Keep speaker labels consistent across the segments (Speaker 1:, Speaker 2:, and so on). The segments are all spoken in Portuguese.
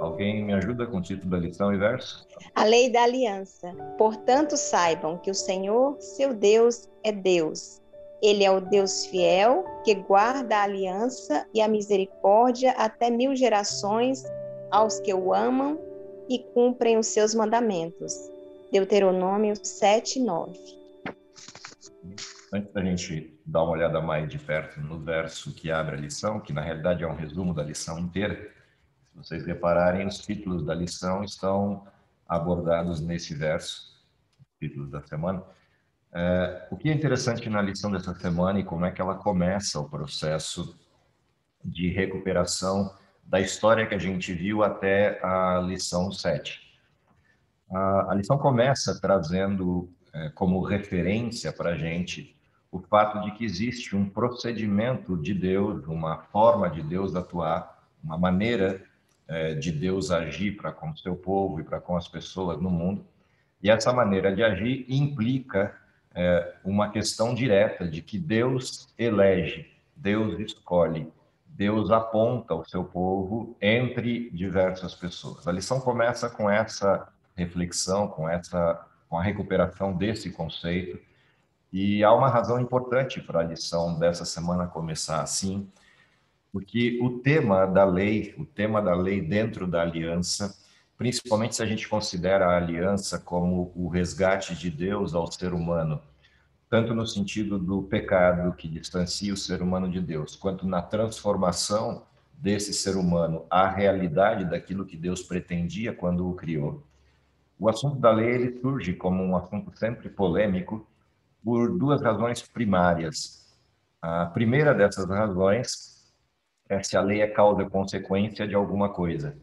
Speaker 1: Alguém me ajuda com o título da lição e verso?
Speaker 2: A lei da aliança. Portanto, saibam que o Senhor, seu Deus, é Deus. Ele é o Deus fiel, que guarda a aliança e a misericórdia até 1000 gerações aos que o amam e cumprem os seus mandamentos. Deuteronômio 7:9.
Speaker 1: Antes da gente dar uma olhada mais de perto no verso que abre a lição, que na realidade é um resumo da lição inteira, se vocês repararem, os títulos da lição estão abordados nesse verso, títulos da semana. O que é interessante na lição dessa semana e como é que ela começa o processo de recuperação da história que a gente viu até a lição 7. A lição começa trazendo como referência para a gente o fato de que existe um procedimento de Deus, uma forma de Deus atuar, uma maneira de Deus agir para com o seu povo e para com as pessoas no mundo. E essa maneira de agir implica uma questão direta de que Deus elege, Deus escolhe, Deus aponta o seu povo entre diversas pessoas. A lição começa com essa reflexão, com a recuperação desse conceito. E há uma razão importante para a lição dessa semana começar assim, porque o tema da lei dentro da aliança, principalmente se a gente considera a aliança como o resgate de Deus ao ser humano, tanto no sentido do pecado que distancia o ser humano de Deus, quanto na transformação desse ser humano à realidade daquilo que Deus pretendia quando o criou. O assunto da lei ele surge como um assunto sempre polêmico por duas razões primárias. A primeira dessas razões é se a lei é causa e consequência de alguma coisa.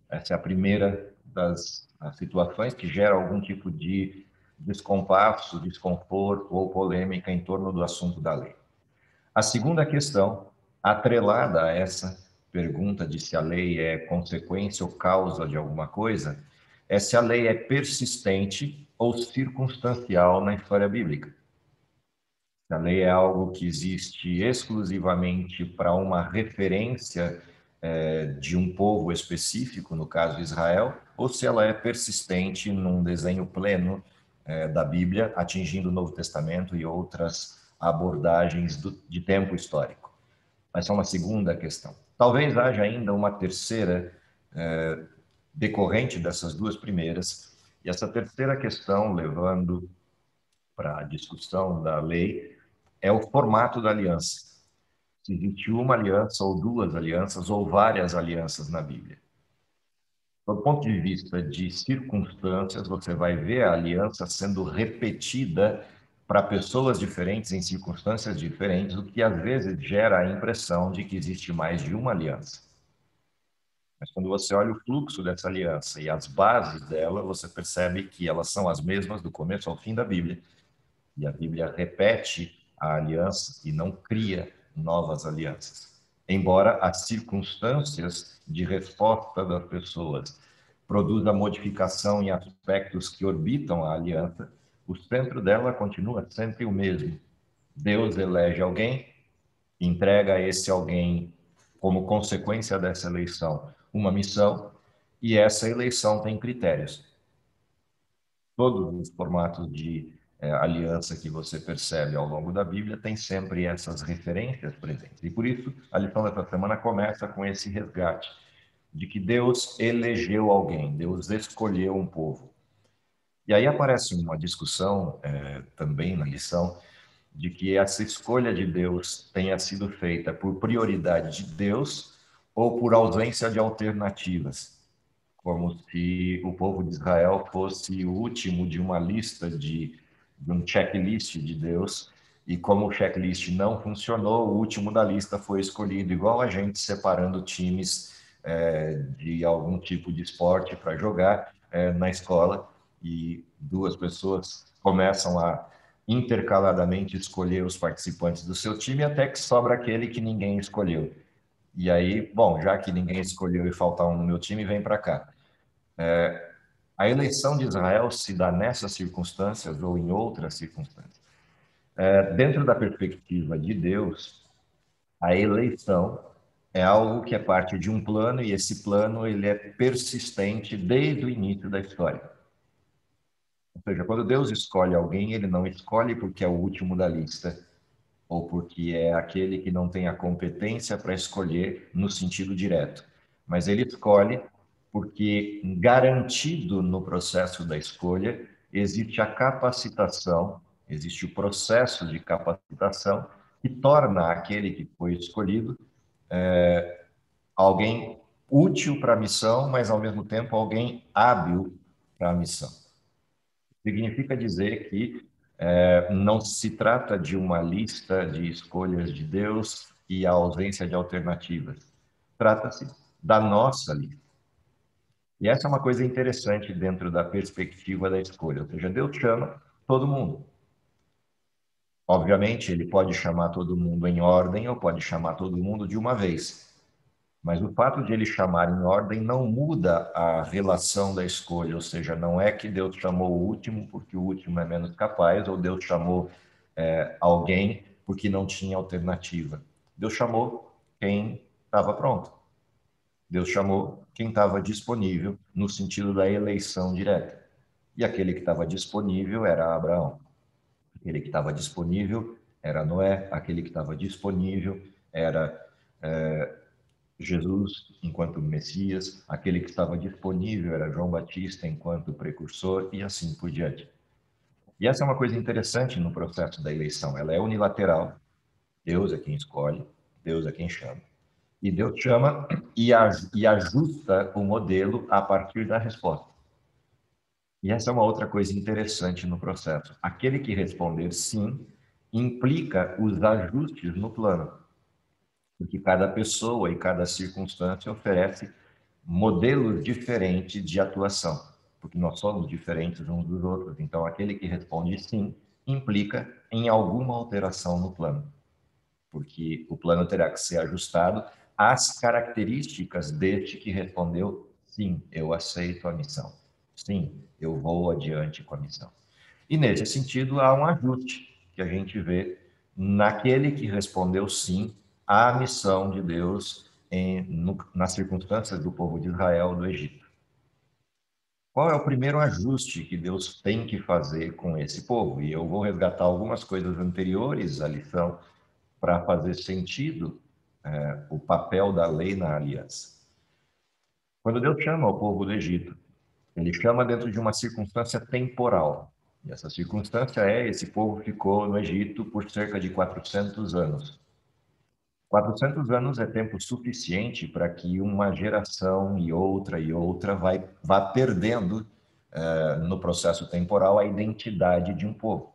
Speaker 1: Essa é a primeira das situações que gera algum tipo de descompasso, desconforto ou polêmica em torno do assunto da lei. A segunda questão, atrelada a essa pergunta de se a lei é consequência ou causa de alguma coisa, é se a lei é persistente ou circunstancial na história bíblica. Se a lei é algo que existe exclusivamente para uma referência de um povo específico, no caso Israel, ou se ela é persistente num desenho pleno da Bíblia, atingindo o Novo Testamento e outras abordagens de tempo histórico. Essa é uma segunda questão. Talvez haja ainda uma terceira decorrente dessas duas primeiras, e essa terceira questão, levando para a discussão da lei, é o formato da aliança. Se existe uma aliança ou duas alianças ou várias alianças na Bíblia. Do ponto de vista de circunstâncias, você vai ver a aliança sendo repetida para pessoas diferentes em circunstâncias diferentes, o que às vezes gera a impressão de que existe mais de uma aliança. Mas quando você olha o fluxo dessa aliança e as bases dela, você percebe que elas são as mesmas do começo ao fim da Bíblia. E a Bíblia repete a aliança e não cria novas alianças. Embora as circunstâncias de resposta das pessoas produzam modificação em aspectos que orbitam a aliança, o centro dela continua sempre o mesmo. Deus elege alguém, entrega a esse alguém, como consequência dessa eleição, uma missão, e essa eleição tem critérios. Todos os formatos de aliança que você percebe ao longo da Bíblia tem sempre essas referências presentes. E por isso, a lição dessa semana começa com esse resgate de que Deus elegeu alguém, Deus escolheu um povo. E aí aparece uma discussão também na lição de que essa escolha de Deus tenha sido feita por prioridade de Deus ou por ausência de alternativas, como se o povo de Israel fosse o último de uma lista de um checklist de Deus, e como o checklist não funcionou, o último da lista foi escolhido, igual a gente separando times de algum tipo de esporte para jogar na escola, e duas pessoas começam a intercaladamente escolher os participantes do seu time, até que sobra aquele que ninguém escolheu. E aí, bom, já que ninguém escolheu e falta um no meu time, vem para cá. A eleição de Israel se dá nessas circunstâncias ou em outras circunstâncias. Dentro da perspectiva de Deus, a eleição é algo que é parte de um plano, e esse plano ele é persistente desde o início da história. Ou seja, quando Deus escolhe alguém, ele não escolhe porque é o último da lista, ou porque é aquele que não tem a competência para escolher no sentido direto. Mas ele escolhe porque, garantido no processo da escolha, existe a capacitação, existe o processo de capacitação que torna aquele que foi escolhido alguém útil para a missão, mas ao mesmo tempo alguém hábil para a missão. Significa dizer que não se trata de uma lista de escolhas de Deus e a ausência de alternativas. Trata-se da nossa lista. E essa é uma coisa interessante dentro da perspectiva da escolha. Ou seja, Deus chama todo mundo. Obviamente, ele pode chamar todo mundo em ordem ou pode chamar todo mundo de uma vez. Mas o fato de ele chamar em ordem não muda a relação da escolha, ou seja, não é que Deus chamou o último porque o último é menos capaz, ou Deus chamou alguém porque não tinha alternativa. Deus chamou quem estava pronto. Deus chamou quem estava disponível no sentido da eleição direta. E aquele que estava disponível era Abraão. Aquele que estava disponível era Noé. Aquele que estava disponível era Jesus enquanto Messias, aquele que estava disponível era João Batista enquanto precursor e assim por diante. E essa é uma coisa interessante no processo da eleição. Ela é unilateral. Deus é quem escolhe, Deus é quem chama. E Deus chama e ajusta o modelo a partir da resposta. E essa é uma outra coisa interessante no processo. Aquele que responder sim implica os ajustes no plano, porque cada pessoa e cada circunstância oferece modelos diferentes de atuação, porque nós somos diferentes uns dos outros. Então, aquele que responde sim implica em alguma alteração no plano, porque o plano terá que ser ajustado às características deste que respondeu sim, eu aceito a missão. Sim, eu vou adiante com a missão. E nesse sentido, há um ajuste que a gente vê naquele que respondeu sim à missão de Deus nas circunstâncias do povo de Israel do Egito. Qual é o primeiro ajuste que Deus tem que fazer com esse povo? E eu vou resgatar algumas coisas anteriores à lição para fazer sentido o papel da lei na aliança. Quando Deus chama o povo do Egito, ele chama dentro de uma circunstância temporal. E essa circunstância esse povo ficou no Egito por cerca de 400 anos. 400 anos é tempo suficiente para que uma geração e outra vá perdendo, no processo temporal, a identidade de um povo.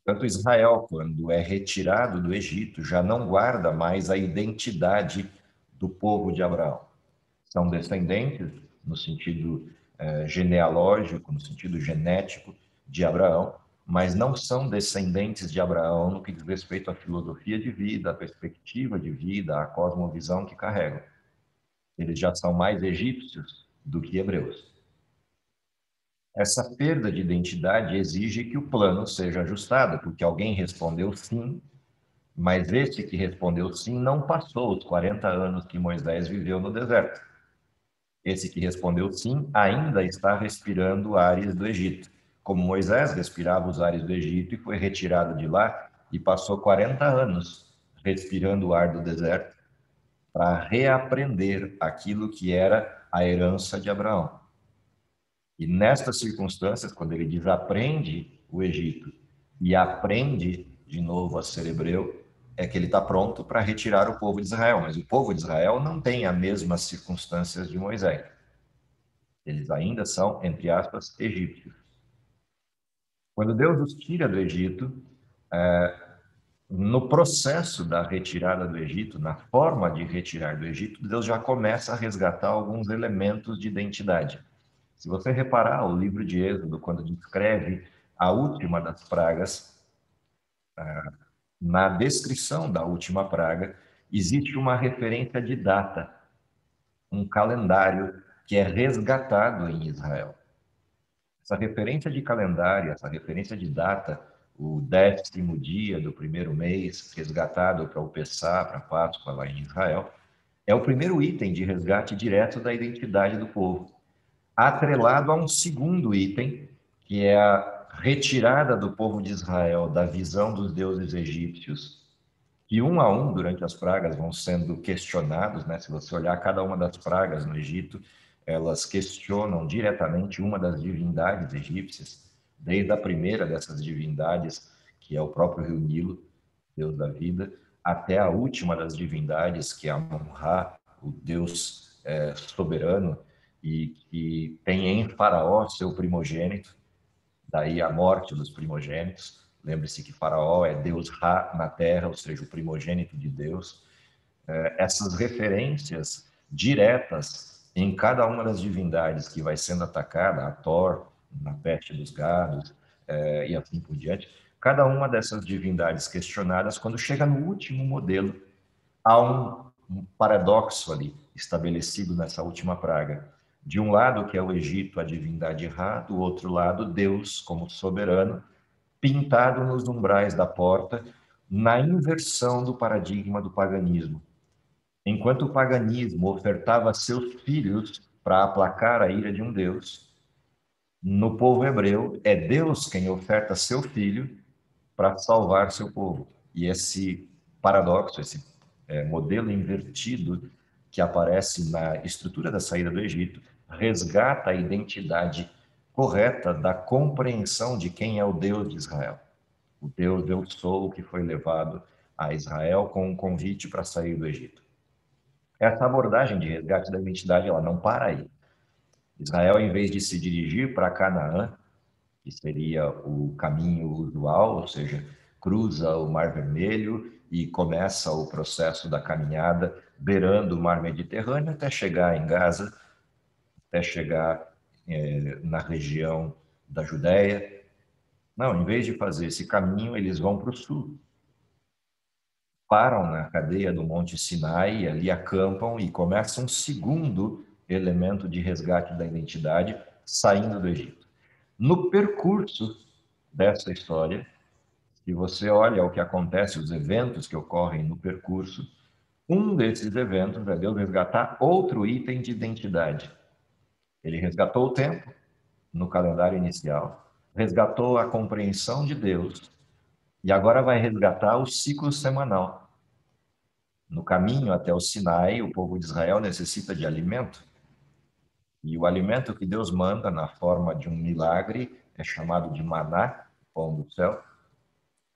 Speaker 1: Portanto, Israel, quando é retirado do Egito, já não guarda mais a identidade do povo de Abraão. São descendentes, no sentido genealógico, no sentido genético de Abraão, mas não são descendentes de Abraão no que diz respeito à filosofia de vida, à perspectiva de vida, à cosmovisão que carregam. Eles já são mais egípcios do que hebreus. Essa perda de identidade exige que o plano seja ajustado, porque alguém respondeu sim, mas esse que respondeu sim não passou os 40 anos que Moisés viveu no deserto. Esse que respondeu sim ainda está respirando ares do Egito. Como Moisés respirava os ares do Egito e foi retirado de lá e passou 40 anos respirando o ar do deserto para reaprender aquilo que era a herança de Abraão. E nestas circunstâncias, quando ele desaprende o Egito e aprende de novo a ser hebreu, é que ele está pronto para retirar o povo de Israel. Mas o povo de Israel não tem as mesmas circunstâncias de Moisés. Eles ainda são, entre aspas, egípcios. Quando Deus os tira do Egito, no processo da retirada do Egito, na forma de retirar do Egito, Deus já começa a resgatar alguns elementos de identidade. Se você reparar o livro de Êxodo, quando descreve a última das pragas, na descrição da última praga, existe uma referência de data, um calendário que é resgatado em Israel. Essa referência de calendário, essa referência de data, o 10º dia do primeiro mês, resgatado para o Pessá, para a Páscoa lá em Israel, é o primeiro item de resgate direto da identidade do povo, atrelado a um segundo item, que é a retirada do povo de Israel da visão dos deuses egípcios, que um a um, durante as pragas, vão sendo questionados, né? Se você olhar cada uma das pragas no Egito, elas questionam diretamente uma das divindades egípcias, desde a primeira dessas divindades, que é o próprio rio Nilo, deus da vida, até a última das divindades, que é Amon-Ra, o deus soberano, e que tem em Faraó seu primogênito, daí a morte dos primogênitos. Lembre-se que Faraó é Deus Ra na terra, ou seja, o primogênito de Deus. Essas referências diretas em cada uma das divindades que vai sendo atacada, a Thor, na peste dos gados, e assim por diante, cada uma dessas divindades questionadas, quando chega no último modelo, há um paradoxo ali estabelecido nessa última praga. De um lado, que é o Egito, a divindade Ra, do outro lado, Deus como soberano, pintado nos umbrais da porta, na inversão do paradigma do paganismo. Enquanto o paganismo ofertava seus filhos para aplacar a ira de um Deus, no povo hebreu é Deus quem oferta seu filho para salvar seu povo. E esse paradoxo, esse modelo invertido que aparece na estrutura da saída do Egito, resgata a identidade correta da compreensão de quem é o Deus de Israel. O Deus eu sou que foi levado a Israel com um convite para sair do Egito. Essa abordagem de resgate da identidade, ela não para aí. Israel, em vez de se dirigir para Canaã, que seria o caminho usual, ou seja, cruza o Mar Vermelho e começa o processo da caminhada beirando o Mar Mediterrâneo até chegar em Gaza, até chegar na região da Judéia. Não, em vez de fazer esse caminho, eles vão para o sul. Param na cadeia do Monte Sinai, ali acampam e começa um segundo elemento de resgate da identidade, saindo do Egito. No percurso dessa história, se você olha o que acontece, os eventos que ocorrem no percurso, um desses eventos é Deus resgatar outro item de identidade. Ele resgatou o tempo no calendário inicial, resgatou a compreensão de Deus e agora vai resgatar o ciclo semanal. No caminho até o Sinai, o povo de Israel necessita de alimento. E o alimento que Deus manda na forma de um milagre é chamado de maná, pão do céu,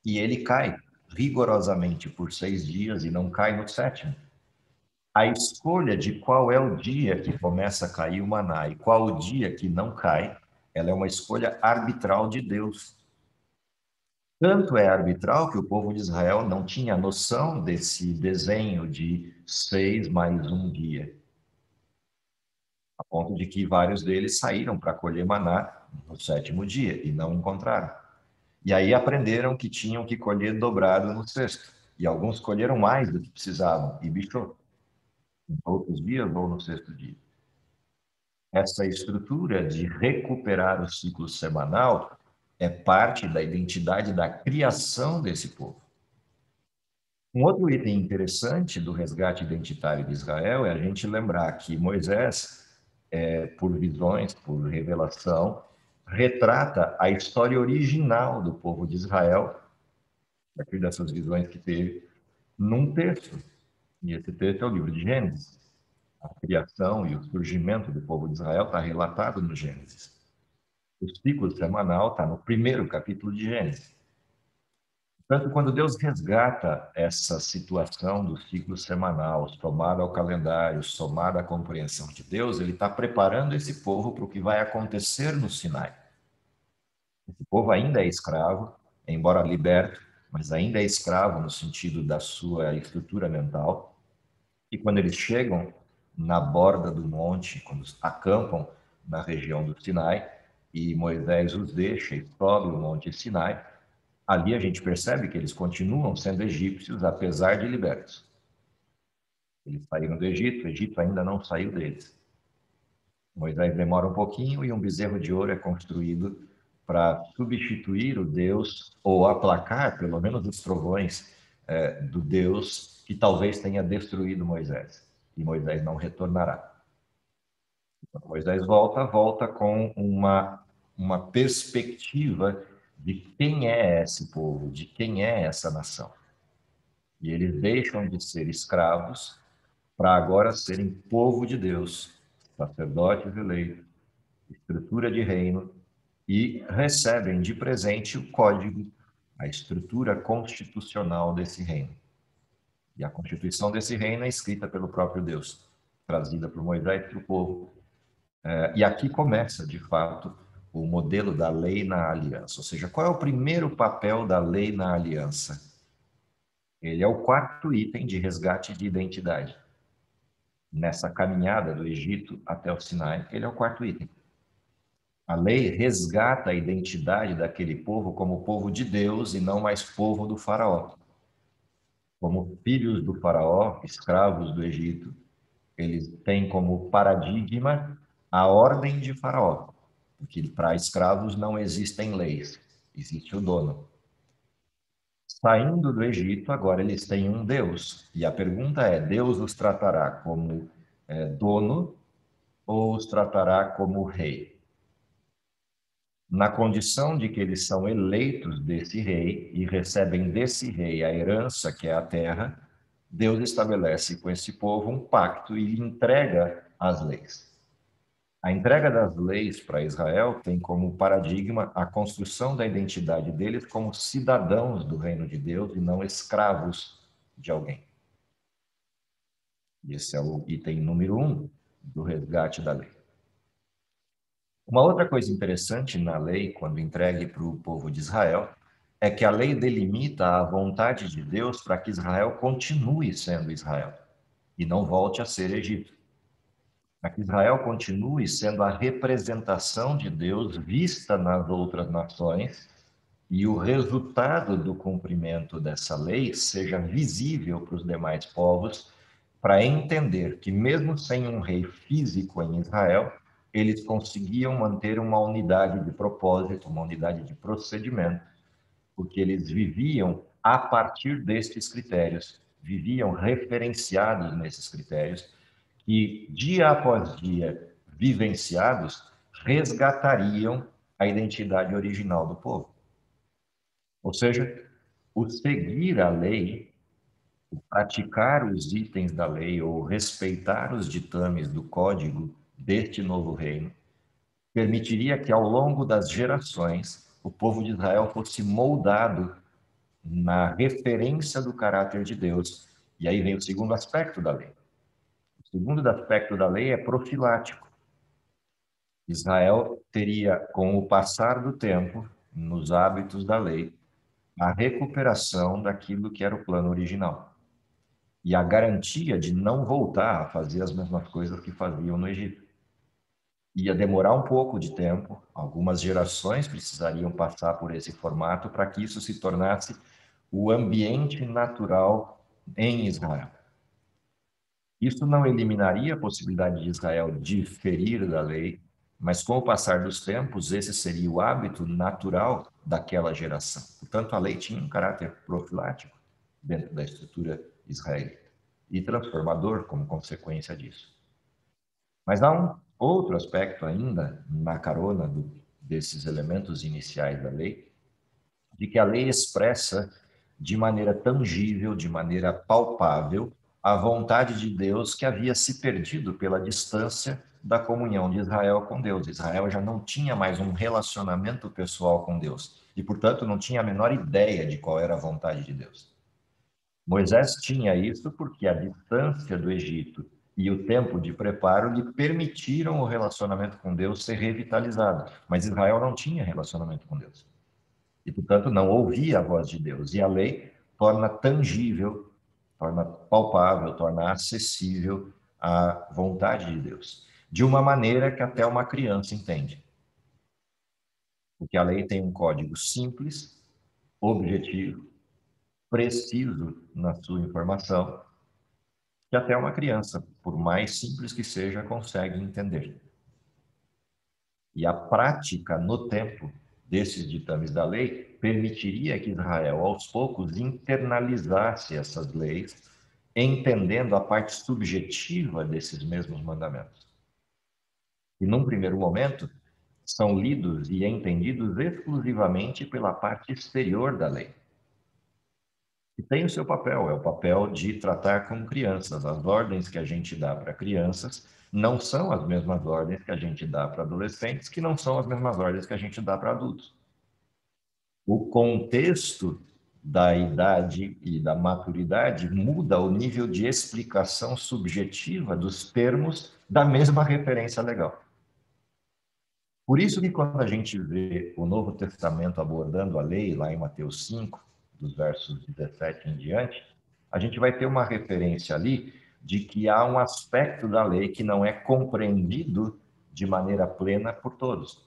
Speaker 1: e ele cai rigorosamente por 6 dias e não cai no 7º. A escolha de qual é o dia que começa a cair o maná e qual o dia que não cai, ela é uma escolha arbitral de Deus. Tanto é arbitral que o povo de Israel não tinha noção desse desenho de 6 mais um dia, a ponto de que vários deles saíram para colher maná no 7º dia e não encontraram. E aí aprenderam que tinham que colher dobrado no 6º. E alguns colheram mais do que precisavam e bichou. Em outros dias ou no 6º dia. Essa estrutura de recuperar o ciclo semanal é parte da identidade da criação desse povo. Um outro item interessante do resgate identitário de Israel é a gente lembrar que Moisés, por visões, por revelação, retrata a história original do povo de Israel, a partir dessas visões que teve, num texto. E esse texto é o livro de Gênesis. A criação e o surgimento do povo de Israel está relatado no Gênesis. O ciclo semanal está no primeiro capítulo de Gênesis. Portanto, quando Deus resgata essa situação do ciclo semanal, somado ao calendário, somado à compreensão de Deus, ele está preparando esse povo para o que vai acontecer no Sinai. Esse povo ainda é escravo, embora liberto, mas ainda é escravo no sentido da sua estrutura mental. E quando eles chegam na borda do monte, quando acampam na região do Sinai, e Moisés os deixa e sobe o monte Sinai, ali a gente percebe que eles continuam sendo egípcios, apesar de libertos. Eles saíram do Egito, o Egito ainda não saiu deles. Moisés demora um pouquinho e um bezerro de ouro é construído para substituir o Deus, ou aplacar, pelo menos, os trovões do Deus que talvez tenha destruído Moisés. E Moisés não retornará. Quando Moisés volta com uma perspectiva de quem é esse povo, de quem é essa nação. E eles deixam de ser escravos para agora serem povo de Deus, sacerdotes eleitos, estrutura de reino, e recebem de presente o código, a estrutura constitucional desse reino. E a constituição desse reino é escrita pelo próprio Deus, trazida por Moisés para o povo. E aqui começa, de fato, o modelo da lei na aliança. Ou seja, qual é o primeiro papel da lei na aliança? Ele é o quarto item de resgate de identidade. Nessa caminhada do Egito até o Sinai, ele é o quarto item. A lei resgata a identidade daquele povo como povo de Deus e não mais povo do faraó. Como filhos do faraó, escravos do Egito, eles têm como paradigma a ordem de faraó, porque para escravos não existem leis, existe o dono. Saindo do Egito, agora eles têm um Deus, e a pergunta é, Deus os tratará como dono ou os tratará como rei? Na condição de que eles são eleitos desse rei e recebem desse rei a herança, que é a terra, Deus estabelece com esse povo um pacto e lhe entrega as leis. A entrega das leis para Israel tem como paradigma a construção da identidade deles como cidadãos do reino de Deus e não escravos de alguém. Esse é o item número 1 do resgate da lei. Uma outra coisa interessante na lei, quando entregue para o povo de Israel, é que a lei delimita a vontade de Deus para que Israel continue sendo Israel e não volte a ser Egito. Para que Israel continue sendo a representação de Deus vista nas outras nações e o resultado do cumprimento dessa lei seja visível para os demais povos, para entender que, mesmo sem um rei físico em Israel, eles conseguiam manter uma unidade de propósito, uma unidade de procedimento, porque eles viviam a partir destes critérios, viviam referenciados nesses critérios, que, dia após dia, vivenciados, resgatariam a identidade original do povo. Ou seja, o seguir a lei, o praticar os itens da lei ou respeitar os ditames do código deste novo reino, permitiria que, ao longo das gerações, o povo de Israel fosse moldado na referência do caráter de Deus. E aí vem o segundo aspecto da lei. O segundo aspecto da lei é profilático. Israel teria, com o passar do tempo, nos hábitos da lei, a recuperação daquilo que era o plano original e a garantia de não voltar a fazer as mesmas coisas que faziam no Egito. Ia demorar um pouco de tempo, algumas gerações precisariam passar por esse formato para que isso se tornasse o ambiente natural em Israel. Isso não eliminaria a possibilidade de Israel diferir da lei, mas com o passar dos tempos, esse seria o hábito natural daquela geração. Portanto, a lei tinha um caráter profilático dentro da estrutura israelita e transformador como consequência disso. Mas há um outro aspecto ainda na carona desses elementos iniciais da lei, de que a lei expressa de maneira tangível, de maneira palpável, a vontade de Deus que havia se perdido pela distância da comunhão de Israel com Deus. Israel já não tinha mais um relacionamento pessoal com Deus e, portanto, não tinha a menor ideia de qual era a vontade de Deus. Moisés tinha isso porque a distância do Egito e o tempo de preparo lhe permitiram o relacionamento com Deus ser revitalizado, mas Israel não tinha relacionamento com Deus. E, portanto, não ouvia a voz de Deus. E a lei torna tangível, torna palpável, torna acessível a vontade de Deus, de uma maneira que até uma criança entende. Porque a lei tem um código simples, objetivo, preciso na sua informação, que até uma criança, por mais simples que seja, consegue entender. E a prática no tempo desses ditames da lei permitiria que Israel, aos poucos, internalizasse essas leis, entendendo a parte subjetiva desses mesmos mandamentos. E, num primeiro momento, são lidos e entendidos exclusivamente pela parte exterior da lei. E tem o seu papel, é o papel de tratar com crianças. As ordens que a gente dá para crianças não são as mesmas ordens que a gente dá para adolescentes, que não são as mesmas ordens que a gente dá para adultos. O contexto da idade e da maturidade muda o nível de explicação subjetiva dos termos da mesma referência legal. Por isso que quando a gente vê o Novo Testamento abordando a lei, lá em Mateus 5, dos versos 17 em diante, a gente vai ter uma referência ali de que há um aspecto da lei que não é compreendido de maneira plena por todos.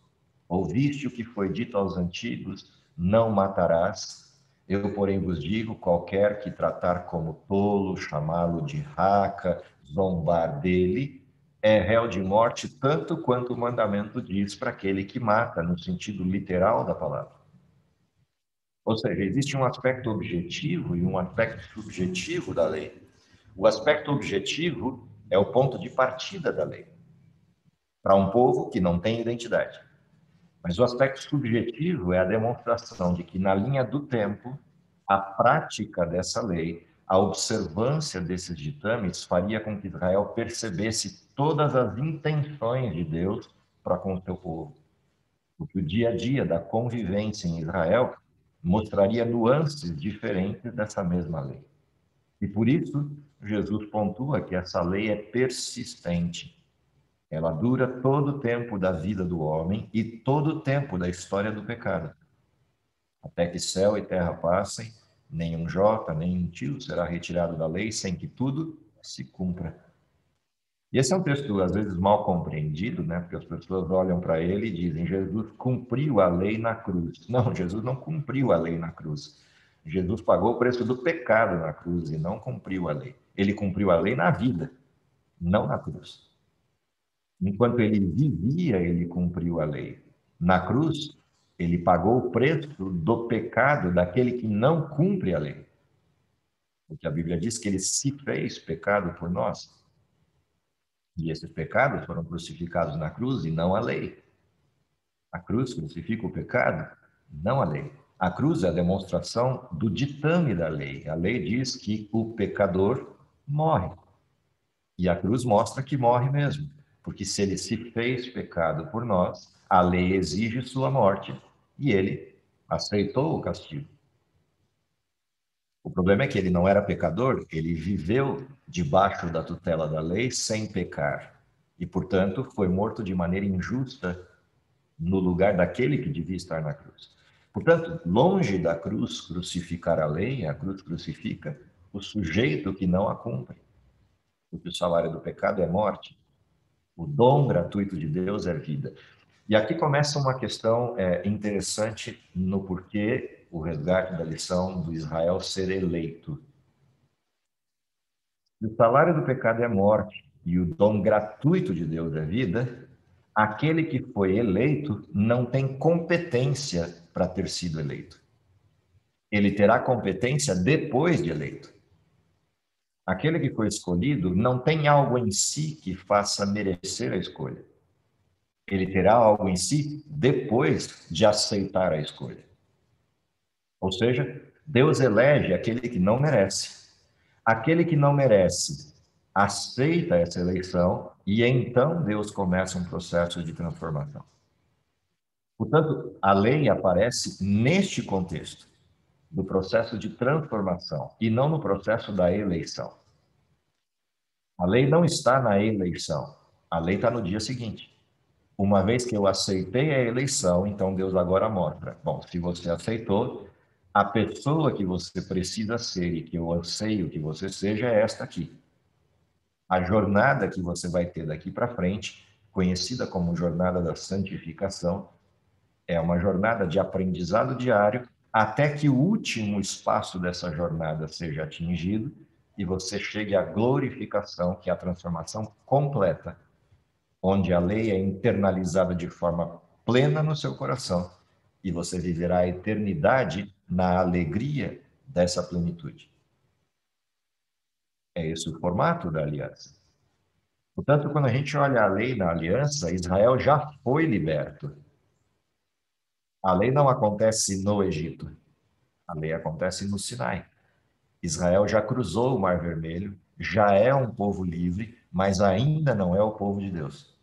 Speaker 1: Ouviste o que foi dito aos antigos, não matarás. Eu, porém, vos digo, qualquer que tratar como tolo, chamá-lo de raca, zombar dele, é réu de morte, tanto quanto o mandamento diz para aquele que mata, no sentido literal da palavra. Ou seja, existe um aspecto objetivo e um aspecto subjetivo da lei. O aspecto objetivo é o ponto de partida da lei, para um povo que não tem identidade. Mas o aspecto subjetivo é a demonstração de que, na linha do tempo, a prática dessa lei, a observância desses ditames, faria com que Israel percebesse todas as intenções de Deus para com o seu povo. Porque o dia a dia da convivência em Israel mostraria nuances diferentes dessa mesma lei. E por isso, Jesus pontua que essa lei é persistente. Ela dura todo o tempo da vida do homem e todo o tempo da história do pecado. Até que céu e terra passem, nenhum jota, nenhum tio será retirado da lei sem que tudo se cumpra. E esse é um texto, às vezes, mal compreendido, né? Porque as pessoas olham para ele e dizem, Jesus cumpriu a lei na cruz. Não, Jesus não cumpriu a lei na cruz. Jesus pagou o preço do pecado na cruz e não cumpriu a lei. Ele cumpriu a lei na vida, não na cruz. Enquanto ele vivia, ele cumpriu a lei. Na cruz, ele pagou o preço do pecado daquele que não cumpre a lei. Porque a Bíblia diz que ele se fez pecado por nós. E esses pecados foram crucificados na cruz e não a lei. A cruz crucifica o pecado, não a lei. A cruz é a demonstração do ditame da lei. A lei diz que o pecador morre. E a cruz mostra que morre mesmo. Porque se ele se fez pecado por nós, a lei exige sua morte e ele aceitou o castigo. O problema é que ele não era pecador, ele viveu debaixo da tutela da lei sem pecar. E, portanto, foi morto de maneira injusta no lugar daquele que devia estar na cruz. Portanto, longe da cruz crucificar a lei, a cruz crucifica o sujeito que não a cumpre. Porque o salário do pecado é morte. O dom gratuito de Deus é vida. E aqui começa uma questão interessante no porquê o resgate da lição do Israel ser eleito. Se o salário do pecado é morte e o dom gratuito de Deus é vida, aquele que foi eleito não tem competência para ter sido eleito. Ele terá competência depois de eleito. Aquele que foi escolhido não tem algo em si que faça merecer a escolha. Ele terá algo em si depois de aceitar a escolha. Ou seja, Deus elege aquele que não merece. Aquele que não merece aceita essa eleição e então Deus começa um processo de transformação. Portanto, a lei aparece neste contexto, do processo de transformação e não no processo da eleição. A lei não está na eleição, a lei está no dia seguinte. Uma vez que eu aceitei a eleição, então Deus agora mostra. Bom, se você aceitou, a pessoa que você precisa ser e que eu anseio que você seja é esta aqui. A jornada que você vai ter daqui para frente, conhecida como jornada da santificação, é uma jornada de aprendizado diário até que o último espaço dessa jornada seja atingido e você chegue à glorificação, que é a transformação completa, onde a lei é internalizada de forma plena no seu coração e você viverá a eternidade na alegria dessa plenitude. É esse o formato da aliança. Portanto, quando a gente olha a lei na aliança, Israel já foi liberto. A lei não acontece no Egito, a lei acontece no Sinai. Israel já cruzou o Mar Vermelho, já é um povo livre, mas ainda não é o povo de Deus.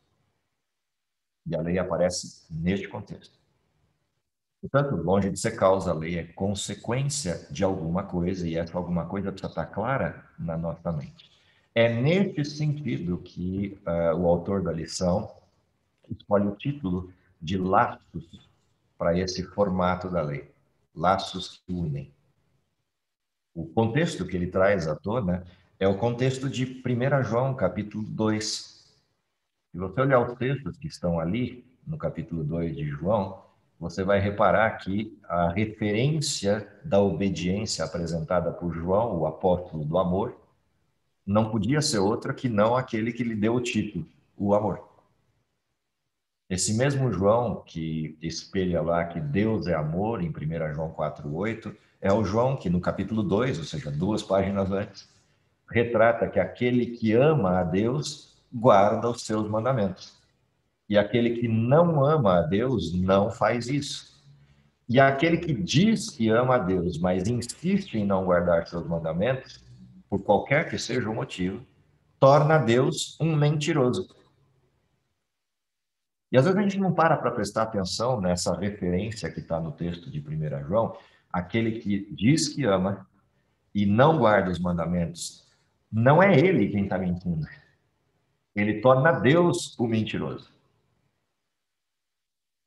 Speaker 1: E a lei aparece neste contexto. Portanto, longe de ser causa, a lei é consequência de alguma coisa, e essa alguma coisa precisa estar clara na nossa mente. É neste sentido que o autor da lição escolhe o título de Laços para esse formato da lei. Laços que unem. O contexto que ele traz à tona é o contexto de 1 João, capítulo 2. Se você olhar os textos que estão ali, no capítulo 2 de João, você vai reparar que a referência da obediência apresentada por João, o apóstolo do amor, não podia ser outra que não aquele que lhe deu o título, o amor. Esse mesmo João que espelha lá que Deus é amor, em 1 João 4,8, é o João que no capítulo 2, ou seja, 2 páginas antes, retrata que aquele que ama a Deus guarda os seus mandamentos. E aquele que não ama a Deus não faz isso. E aquele que diz que ama a Deus, mas insiste em não guardar seus mandamentos, por qualquer que seja o motivo, torna Deus um mentiroso. E às vezes a gente não para prestar atenção nessa referência que está no texto de 1 João, aquele que diz que ama e não guarda os mandamentos, não é ele quem está mentindo. Ele torna Deus o mentiroso.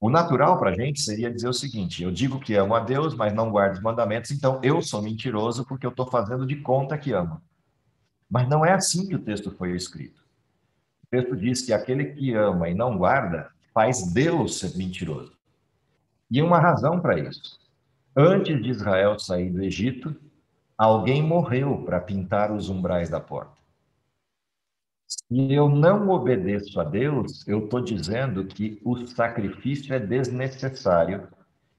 Speaker 1: O natural para a gente seria dizer o seguinte: eu digo que amo a Deus, mas não guardo os mandamentos, então eu sou mentiroso porque eu estou fazendo de conta que amo. Mas não é assim que o texto foi escrito. O texto diz que aquele que ama e não guarda faz Deus ser mentiroso. E uma razão para isso. Antes de Israel sair do Egito, alguém morreu para pintar os umbrais da porta. Se eu não obedeço a Deus, eu estou dizendo que o sacrifício é desnecessário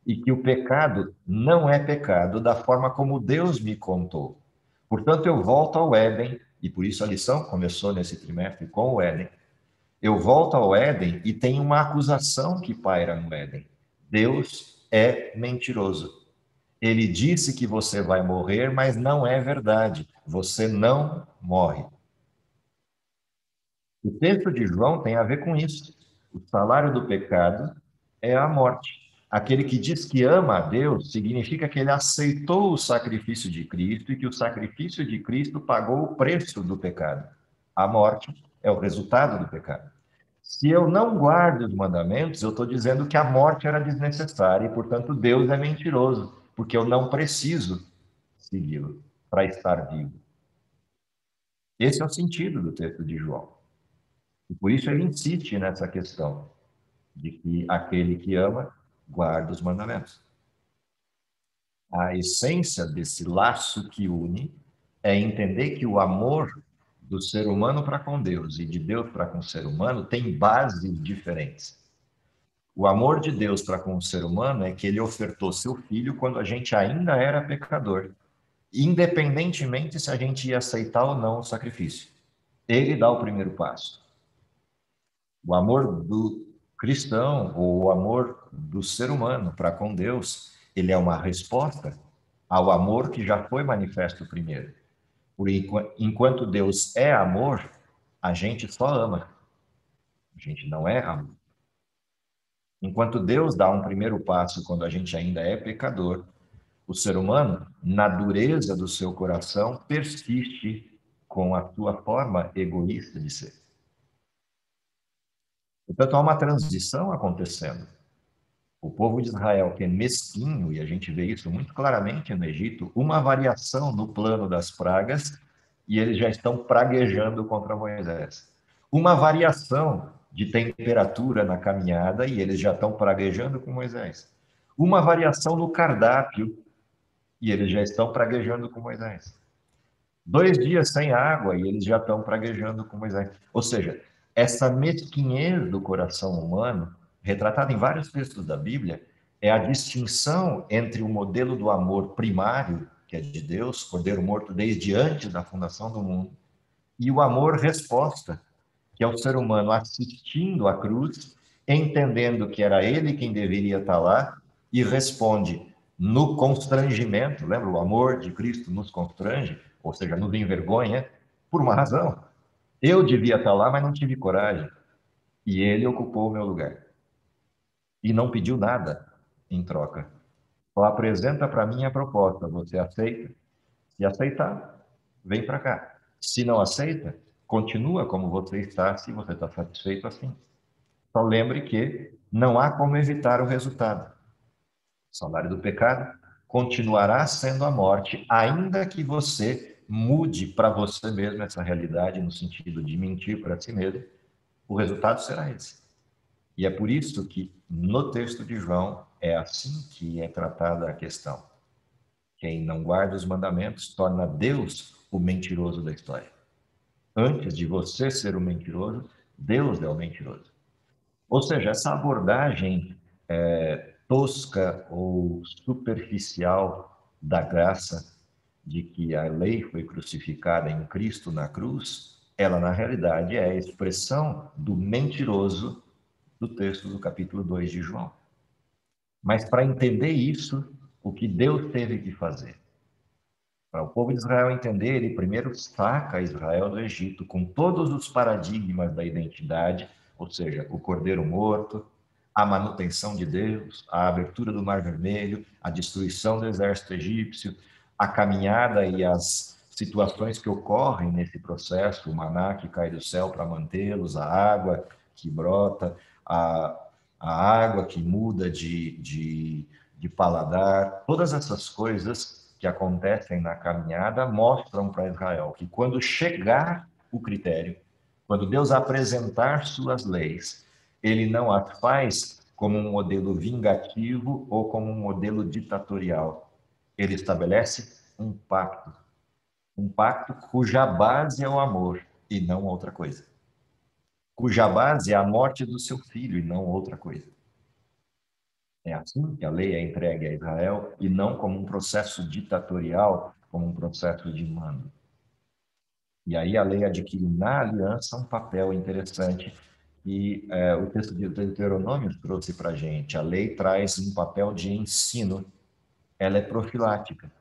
Speaker 1: e que o pecado não é pecado da forma como Deus me contou. Portanto, eu volto ao Éden, e por isso a lição começou nesse trimestre com o Éden. Eu volto ao Éden e tem uma acusação que paira no Éden. Deus é mentiroso. Ele disse que você vai morrer, mas não é verdade. Você não morre. O texto de João tem a ver com isso. O salário do pecado é a morte. Aquele que diz que ama a Deus significa que ele aceitou o sacrifício de Cristo e que o sacrifício de Cristo pagou o preço do pecado. A morte é o resultado do pecado. Se eu não guardo os mandamentos, eu estou dizendo que a morte era desnecessária e, portanto, Deus é mentiroso, porque eu não preciso segui-lo para estar vivo. Esse é o sentido do texto de João. E por isso ele insiste nessa questão de que aquele que ama guarda os mandamentos. A essência desse laço que une é entender que o amor do ser humano para com Deus e de Deus para com o ser humano tem bases diferentes. O amor de Deus para com o ser humano é que ele ofertou seu filho quando a gente ainda era pecador, independentemente se a gente ia aceitar ou não o sacrifício. Ele dá o primeiro passo. O amor do cristão, ou o amor do ser humano para com Deus, ele é uma resposta ao amor que já foi manifesto primeiro. Enquanto Deus é amor, a gente só ama. A gente não é amor. Enquanto Deus dá um primeiro passo quando a gente ainda é pecador, o ser humano, na dureza do seu coração, persiste com a sua forma egoísta de ser. Portanto, há uma transição acontecendo. O povo de Israel, que é mesquinho, e a gente vê isso muito claramente no Egito, uma variação no plano das pragas, e eles já estão praguejando contra Moisés. Uma variação de temperatura na caminhada, e eles já estão praguejando com Moisés. Uma variação no cardápio, e eles já estão praguejando com Moisés. 2 dias sem água, e eles já estão praguejando com Moisés. Ou seja, essa mesquinhez do coração humano, retratada em vários textos da Bíblia, é a distinção entre o modelo do amor primário, que é de Deus, Cordeiro morto desde antes da fundação do mundo, e o amor resposta, que é o ser humano assistindo à cruz, entendendo que era ele quem deveria estar lá, e responde no constrangimento. Lembra, o amor de Cristo nos constrange, ou seja, nos envergonha, por uma razão. Eu devia estar lá, mas não tive coragem. E ele ocupou o meu lugar. E não pediu nada em troca. Só apresenta para mim a proposta. Você aceita? Se aceitar, vem para cá. Se não aceita, continua como você está, se você está satisfeito assim. Só lembre que não há como evitar o resultado. O salário do pecado continuará sendo a morte, ainda que você mude para você mesmo essa realidade, no sentido de mentir para si mesmo, o resultado será esse. E é por isso que, no texto de João, é assim que é tratada a questão. Quem não guarda os mandamentos torna Deus o mentiroso da história. Antes de você ser o mentiroso, Deus é o mentiroso. Ou seja, essa abordagem tosca ou superficial da graça, de que a lei foi crucificada em Cristo na cruz, ela na realidade é a expressão do mentiroso do texto do capítulo 2 de João. Mas para entender isso, o que Deus teve que fazer? Para o povo de Israel entender, ele primeiro saca Israel do Egito com todos os paradigmas da identidade, ou seja, o cordeiro morto, a manutenção de Deus, a abertura do Mar Vermelho, a destruição do exército egípcio, a caminhada e as situações que ocorrem nesse processo, o maná que cai do céu para mantê-los, a água que brota, a água que muda de paladar, todas essas coisas que acontecem na caminhada mostram para Israel que quando chegar o critério, quando Deus apresentar suas leis, ele não as faz como um modelo vingativo ou como um modelo ditatorial. Ele estabelece um pacto cuja base é o amor e não outra coisa. Cuja base é a morte do seu filho e não outra coisa. É assim que a lei é entregue a Israel e não como um processo ditatorial, como um processo de mando. E aí a lei adquire na aliança um papel interessante e o texto de Deuteronômio trouxe para a gente. A lei traz um papel de ensino, ela é profilática.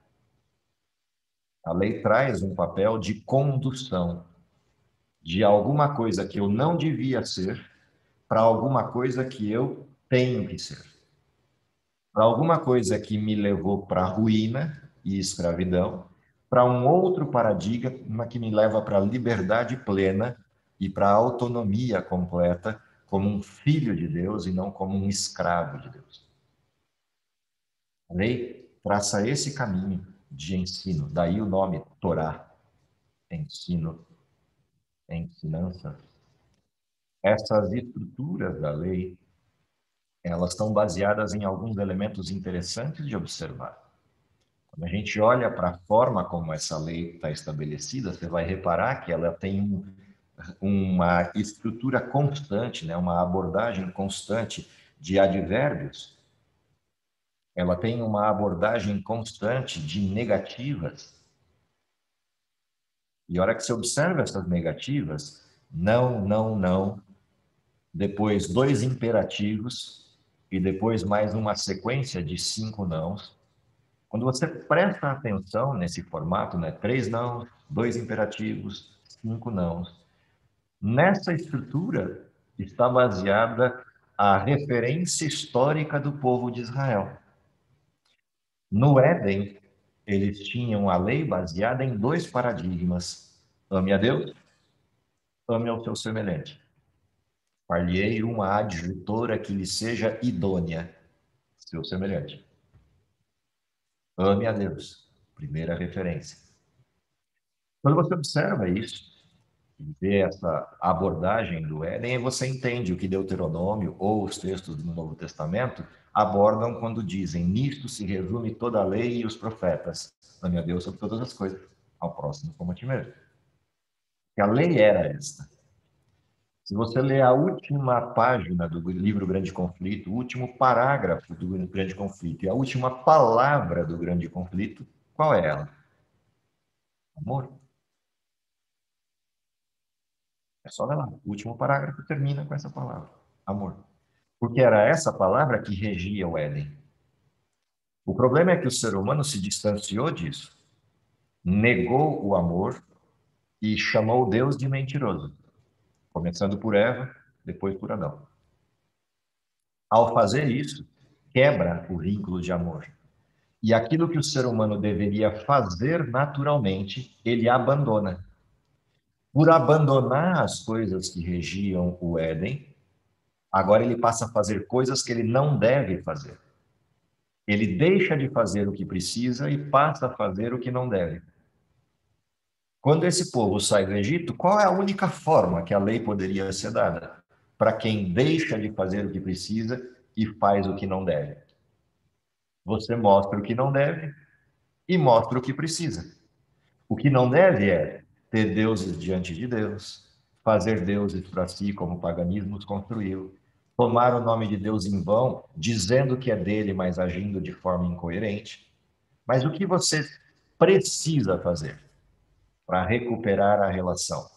Speaker 1: A lei traz um papel de condução de alguma coisa que eu não devia ser para alguma coisa que eu tenho que ser. Para alguma coisa que me levou para a ruína e escravidão, para um outro paradigma que me leva para a liberdade plena e para a autonomia completa como um filho de Deus e não como um escravo de Deus. A lei traça esse caminho de ensino, daí o nome Torá, ensino, ensinança. Essas estruturas da lei, elas estão baseadas em alguns elementos interessantes de observar. Quando a gente olha para a forma como essa lei está estabelecida, você vai reparar que ela tem uma estrutura constante, né? Uma abordagem constante de advérbios. Ela tem uma abordagem constante de negativas. E a hora que você observa essas negativas, não, não, não, depois dois imperativos e depois mais uma sequência de 5 nãos. Quando você presta atenção nesse formato, né, 3 nãos, 2 imperativos, 5 nãos, nessa estrutura está baseada a referência histórica do povo de Israel. No Éden, eles tinham a lei baseada em 2 paradigmas: ame a Deus, ame ao seu semelhante. Far-lhe-ei uma adjutora que lhe seja idônea, seu semelhante. Ame a Deus, primeira referência. Quando você observa isso, e vê essa abordagem do Éden, você entende o que Deuteronômio ou os textos do Novo Testamento abordam quando dizem: nisto se resume toda a lei e os profetas. Ame a Deus sobre todas as coisas, ao próximo como a ti mesmo. E a lei era esta. Se você ler a última página do livro Grande Conflito, o último parágrafo do Grande Conflito e a última palavra do Grande Conflito, qual é ela? Amor. É só ler lá. O último parágrafo termina com essa palavra, amor. Porque era essa palavra que regia o Éden. O problema é que o ser humano se distanciou disso, negou o amor e chamou Deus de mentiroso, começando por Eva, depois por Adão. Ao fazer isso, quebra o vínculo de amor. E aquilo que o ser humano deveria fazer naturalmente, ele abandona. Por abandonar as coisas que regiam o Éden, agora ele passa a fazer coisas que ele não deve fazer. Ele deixa de fazer o que precisa e passa a fazer o que não deve. Quando esse povo sai do Egito, qual é a única forma que a lei poderia ser dada? Para quem deixa de fazer o que precisa e faz o que não deve. Você mostra o que não deve e mostra o que precisa. O que não deve é ter deuses diante de Deus, fazer deuses para si, como o paganismo construiu, tomar o nome de Deus em vão, dizendo que é dele, mas agindo de forma incoerente. Mas o que você precisa fazer para recuperar a relação,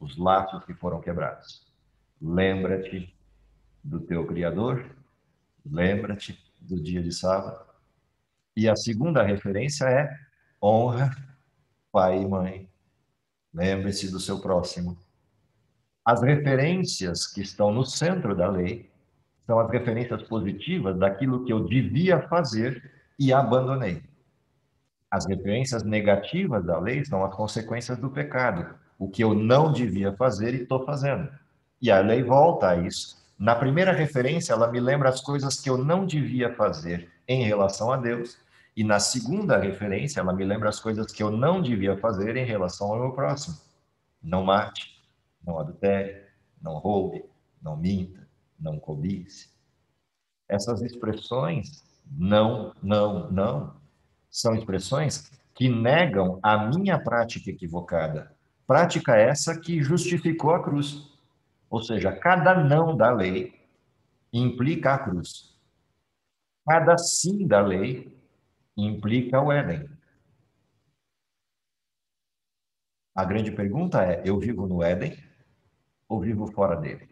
Speaker 1: os laços que foram quebrados? Lembra-te do teu Criador, lembra-te do dia de sábado. E a segunda referência é honra pai e mãe. Lembre-se do seu próximo. As referências que estão no centro da lei são as referências positivas daquilo que eu devia fazer e abandonei. As referências negativas da lei são as consequências do pecado, o que eu não devia fazer e estou fazendo. E a lei volta a isso. Na primeira referência, ela me lembra as coisas que eu não devia fazer em relação a Deus, e na segunda referência, ela me lembra as coisas que eu não devia fazer em relação ao meu próximo. Não mate, não adultere, não roube, não minta, não cobice. Essas expressões, não, não, não, são expressões que negam a minha prática equivocada. Prática essa que justificou a cruz. Ou seja, cada não da lei implica a cruz. Cada sim da lei implica o Éden. A grande pergunta é: eu vivo no Éden ou vivo fora dele?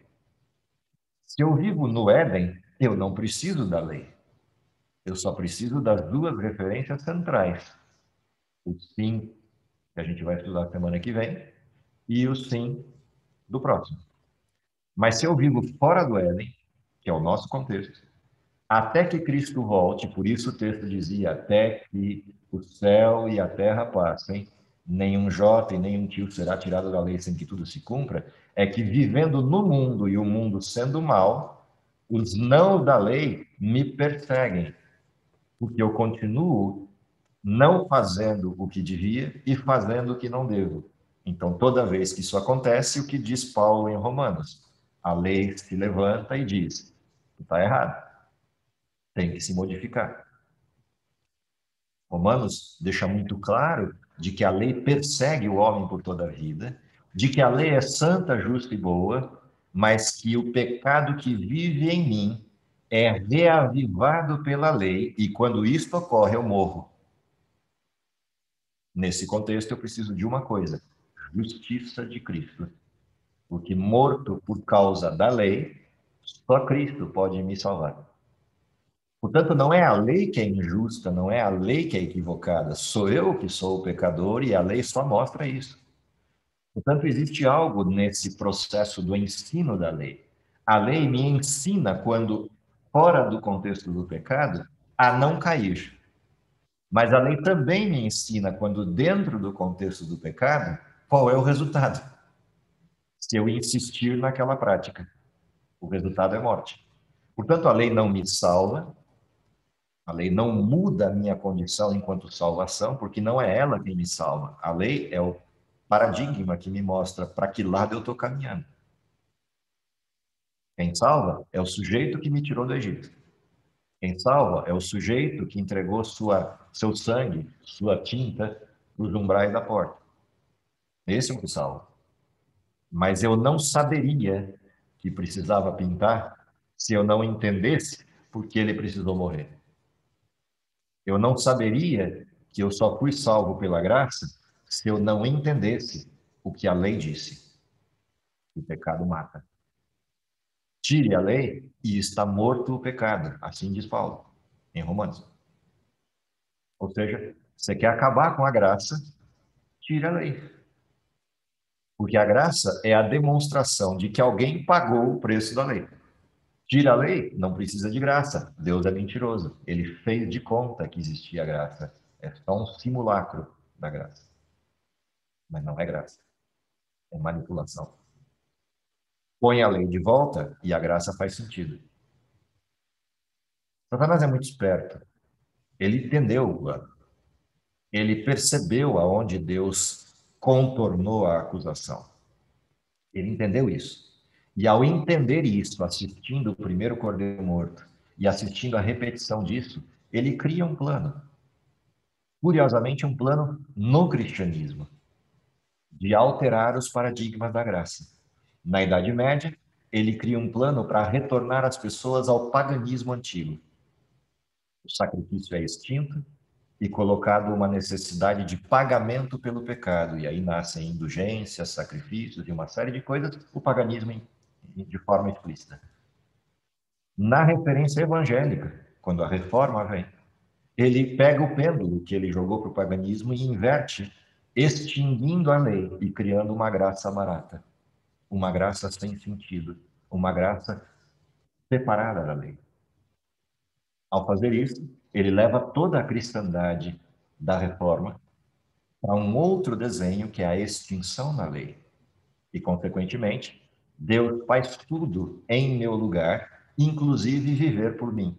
Speaker 1: Se eu vivo no Éden, eu não preciso da lei. Eu só preciso das duas referências centrais. O sim, que a gente vai estudar semana que vem, e o sim do próximo. Mas se eu vivo fora do Éden, que é o nosso contexto, até que Cristo volte, por isso o texto dizia, até que o céu e a terra passem, nenhum jota e nenhum tio será tirado da lei sem que tudo se cumpra, é que vivendo no mundo e o mundo sendo mal, os não da lei me perseguem, porque eu continuo não fazendo o que devia e fazendo o que não devo. Então, toda vez que isso acontece, o que diz Paulo em Romanos? A lei se levanta e diz: está errado, tem que se modificar. Romanos deixa muito claro de que a lei persegue o homem por toda a vida, de que a lei é santa, justa e boa, mas que o pecado que vive em mim é reavivado pela lei, e quando isto ocorre, eu morro. Nesse contexto, eu preciso de uma coisa: justiça de Cristo. Porque morto por causa da lei, só Cristo pode me salvar. Portanto, não é a lei que é injusta, não é a lei que é equivocada, sou eu que sou o pecador e a lei só mostra isso. Portanto, existe algo nesse processo do ensino da lei. A lei me ensina, quando fora do contexto do pecado, a não cair. Mas a lei também me ensina, quando dentro do contexto do pecado, qual é o resultado. Se eu insistir naquela prática, o resultado é morte. Portanto, a lei não me salva, a lei não muda a minha condição enquanto salvação, porque não é ela quem me salva. A lei é o paradigma que me mostra para que lado eu estou caminhando. Quem salva é o sujeito que me tirou do Egito. Quem salva é o sujeito que entregou seu sangue, sua tinta, nos umbrais da porta. Esse é o que salva. mas eu não saberia que precisava pintar se eu não entendesse por que ele precisou morrer. Eu não saberia que eu só fui salvo pela graça se eu não entendesse o que a lei disse. O pecado mata. Tire a lei e está morto o pecado. Assim diz Paulo, em Romanos. Ou seja, você quer acabar com a graça, tire a lei. Porque a graça é a demonstração de que alguém pagou o preço da lei. Tira a lei, não precisa de graça. Deus é mentiroso. Ele fez de conta que existia graça. É só um simulacro da graça. Mas não é graça. É manipulação. Põe a lei de volta e a graça faz sentido. Satanás é muito esperto. Ele entendeu o plano. Ele percebeu aonde Deus contornou a acusação. Ele entendeu isso. E ao entender isso, assistindo o primeiro Cordeiro Morto e assistindo a repetição disso, ele cria um plano. Curiosamente, um plano no cristianismo, de alterar os paradigmas da graça. Na Idade Média, ele cria um plano para retornar as pessoas ao paganismo antigo. O sacrifício é extinto e colocado uma necessidade de pagamento pelo pecado. E aí nascem indulgências, sacrifícios e uma série de coisas, o paganismo de forma explícita. Na referência evangélica, quando a reforma vem, ele pega o pêndulo que ele jogou para o paganismo e inverte, extinguindo a lei e criando uma graça barata, uma graça sem sentido, uma graça separada da lei. Ao fazer isso, ele leva toda a cristandade da reforma para um outro desenho, que é a extinção da lei. E, consequentemente, Deus faz tudo em meu lugar, inclusive viver por mim.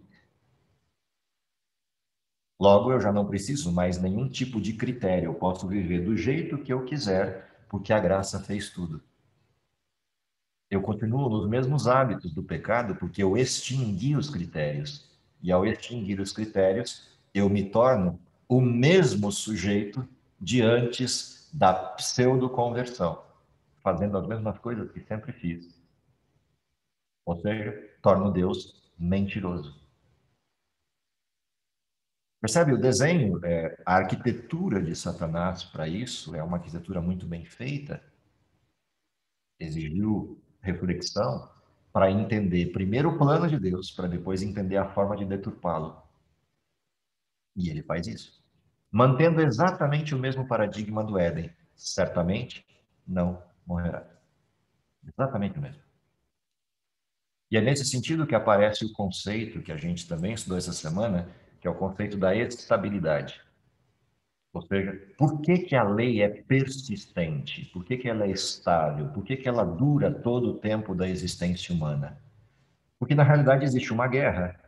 Speaker 1: Logo, eu já não preciso mais nenhum tipo de critério, eu posso viver do jeito que eu quiser, porque a graça fez tudo. Eu continuo nos mesmos hábitos do pecado, porque eu extingui os critérios. E ao extinguir os critérios, eu me torno o mesmo sujeito de antes da pseudo-conversão, fazendo as mesmas coisas que sempre fiz. Ou seja, torno Deus mentiroso. Percebe? O desenho, a arquitetura de Satanás para isso é uma arquitetura muito bem feita, exigiu reflexão para entender primeiro o plano de Deus, para depois entender a forma de deturpá-lo. E ele faz isso. Mantendo exatamente o mesmo paradigma do Éden. Certamente não morrerá. Exatamente o mesmo. E é nesse sentido que aparece o conceito que a gente também estudou essa semana, que é o conceito da estabilidade. Ou seja, por que que a lei é persistente? Por que que ela é estável? Por que que ela dura todo o tempo da existência humana? Porque, na realidade, existe uma guerra.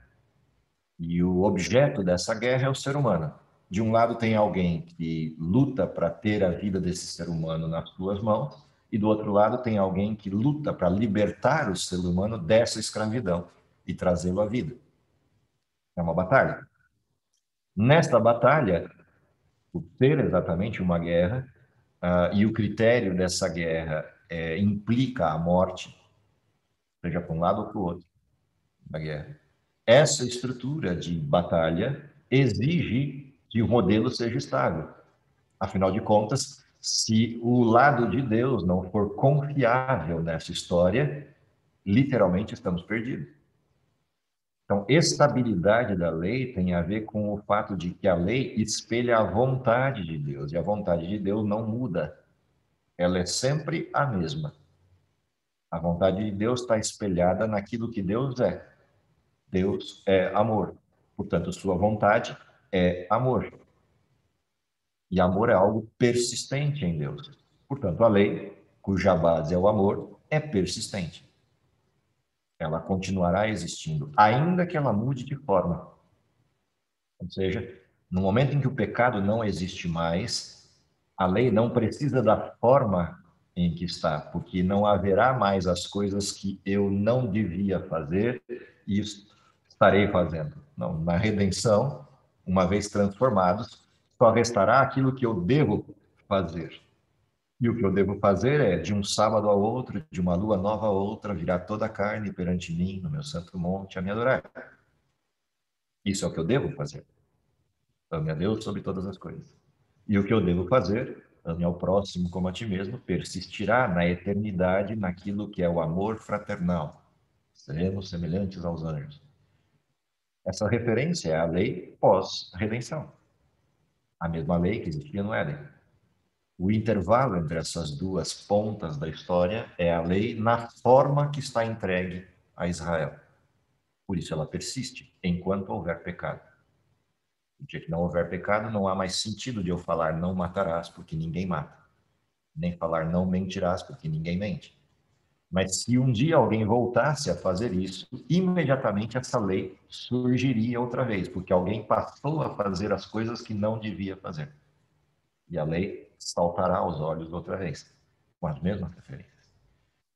Speaker 1: E o objeto dessa guerra é o ser humano. De um lado, tem alguém que luta para ter a vida desse ser humano nas suas mãos, e do outro lado, tem alguém que luta para libertar o ser humano dessa escravidão e trazê-lo à vida. É uma batalha. Nesta batalha, por ser exatamente uma guerra, e o critério dessa guerra implica a morte, seja para um lado ou para o outro da guerra. Essa estrutura de batalha exige que o modelo seja estável. Afinal de contas, se o lado de Deus não for confiável nessa história, literalmente estamos perdidos. Então, estabilidade da lei tem a ver com o fato de que a lei espelha a vontade de Deus, e a vontade de Deus não muda. Ela é sempre a mesma. A vontade de Deus está espelhada naquilo que Deus é. Deus é amor. Portanto, sua vontade é amor. E amor é algo persistente em Deus. Portanto, a lei, cuja base é o amor, é persistente. Ela continuará existindo, ainda que ela mude de forma. Ou seja, no momento em que o pecado não existe mais, a lei não precisa da forma em que está, porque não haverá mais as coisas que eu não devia fazer e estarei fazendo. Não, na redenção, uma vez transformados, só restará aquilo que eu devo fazer. E o que eu devo fazer é, de um sábado ao outro, de uma lua nova a outra, virar toda a carne perante mim, no meu santo monte, a me adorar. Isso é o que eu devo fazer. Ame a Deus sobre todas as coisas. E o que eu devo fazer? Ame ao próximo como a ti mesmo, persistirá na eternidade naquilo que é o amor fraternal. Seremos semelhantes aos anjos. Essa referência é a lei pós-redenção. A mesma lei que existia no Éden. O intervalo entre essas duas pontas da história é a lei na forma que está entregue a Israel. Por isso ela persiste, enquanto houver pecado. No dia que não houver pecado, não há mais sentido de eu falar não matarás, porque ninguém mata. Nem falar não mentirás, porque ninguém mente. Mas se um dia alguém voltasse a fazer isso, imediatamente essa lei surgiria outra vez, porque alguém passou a fazer as coisas que não devia fazer. E a lei saltará aos olhos outra vez, com as mesmas referências.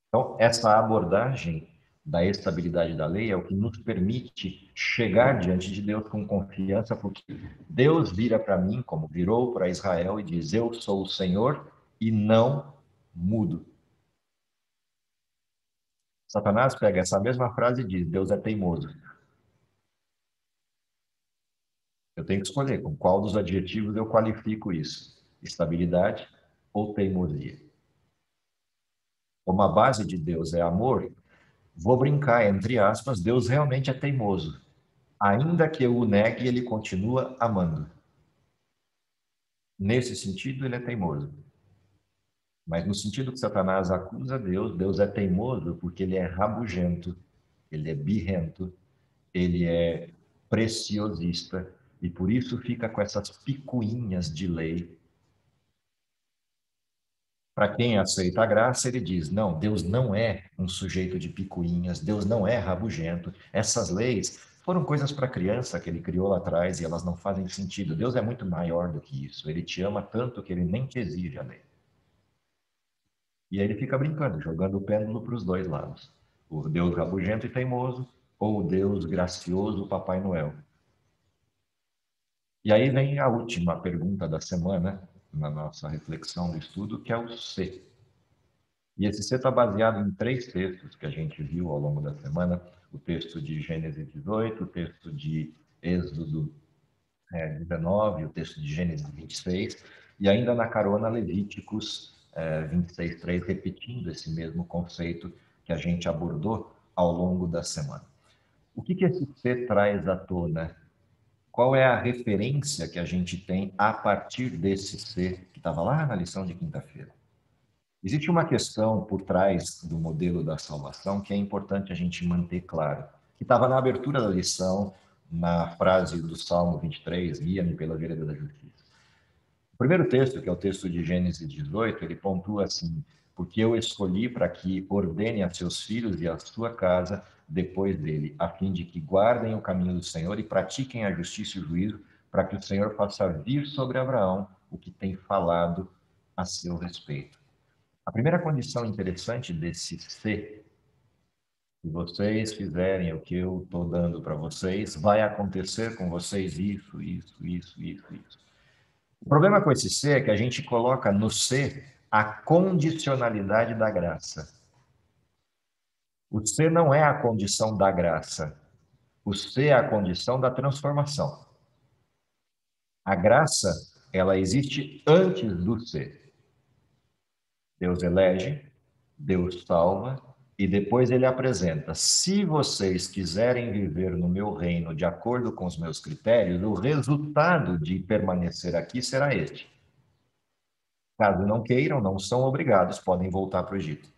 Speaker 1: Então, essa abordagem da estabilidade da lei é o que nos permite chegar diante de Deus com confiança, porque Deus vira para mim, como virou para Israel, e diz: Eu sou o Senhor e não mudo. Satanás pega essa mesma frase e diz: Deus é teimoso. Eu tenho que escolher com qual dos adjetivos eu qualifico isso: estabilidade ou teimosia. Como a base de Deus é amor, vou brincar, entre aspas, Deus realmente é teimoso. Ainda que eu o negue, ele continua amando. Nesse sentido, ele é teimoso. Mas no sentido que Satanás acusa Deus, Deus é teimoso porque ele é rabugento, ele é birrento, ele é preciosista, e por isso fica com essas picuinhas de lei. Para quem aceita a graça, ele diz: não, Deus não é um sujeito de picuinhas, Deus não é rabugento. Essas leis foram coisas para criança que ele criou lá atrás e elas não fazem sentido. Deus é muito maior do que isso. Ele te ama tanto que ele nem te exige a lei. E aí ele fica brincando, jogando o pêndulo para os dois lados. O Deus rabugento e teimoso ou o Deus gracioso, Papai Noel. E aí vem a última pergunta da semana, na nossa reflexão do estudo, que é o C. E esse C está baseado em 3 textos que a gente viu ao longo da semana: o texto de Gênesis 18, o texto de Êxodo 19, o texto de Gênesis 26, e ainda na carona Levíticos 26, 3, repetindo esse mesmo conceito que a gente abordou ao longo da semana. O que esse C traz à tona? Qual é a referência que a gente tem a partir desse C que estava lá na lição de quinta-feira? Existe uma questão por trás do modelo da salvação que é importante a gente manter claro, que estava na abertura da lição, na frase do Salmo 23, guia-me pela vereda da justiça. O primeiro texto, que é o texto de Gênesis 18, ele pontua assim: porque eu escolhi para que ordene a seus filhos e a sua casa depois dele, a fim de que guardem o caminho do Senhor e pratiquem a justiça e o juízo, para que o Senhor faça vir sobre Abraão o que tem falado a seu respeito. A primeira condição interessante desse ser, se vocês fizerem o que eu estou dando para vocês, vai acontecer com vocês isso, isso, isso, isso, isso. O problema com esse ser é que a gente coloca no ser a condicionalidade da graça. O ser não é a condição da graça. O ser é a condição da transformação. A graça, ela existe antes do ser. Deus elege, Deus salva, e depois ele apresenta: se vocês quiserem viver no meu reino de acordo com os meus critérios, o resultado de permanecer aqui será este. Caso não queiram, não são obrigados, podem voltar para o Egito.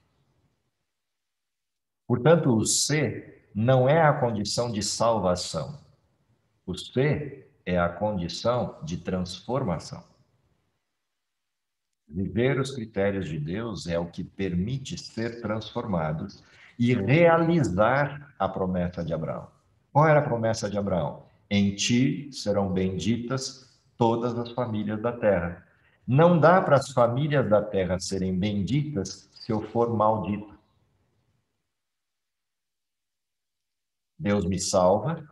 Speaker 1: Portanto, o ser não é a condição de salvação. O ser é a condição de transformação. Viver os critérios de Deus é o que permite ser transformados e realizar a promessa de Abraão. Qual era a promessa de Abraão? Em ti serão benditas todas as famílias da terra. Não dá para as famílias da terra serem benditas se eu for maldito. Deus me salva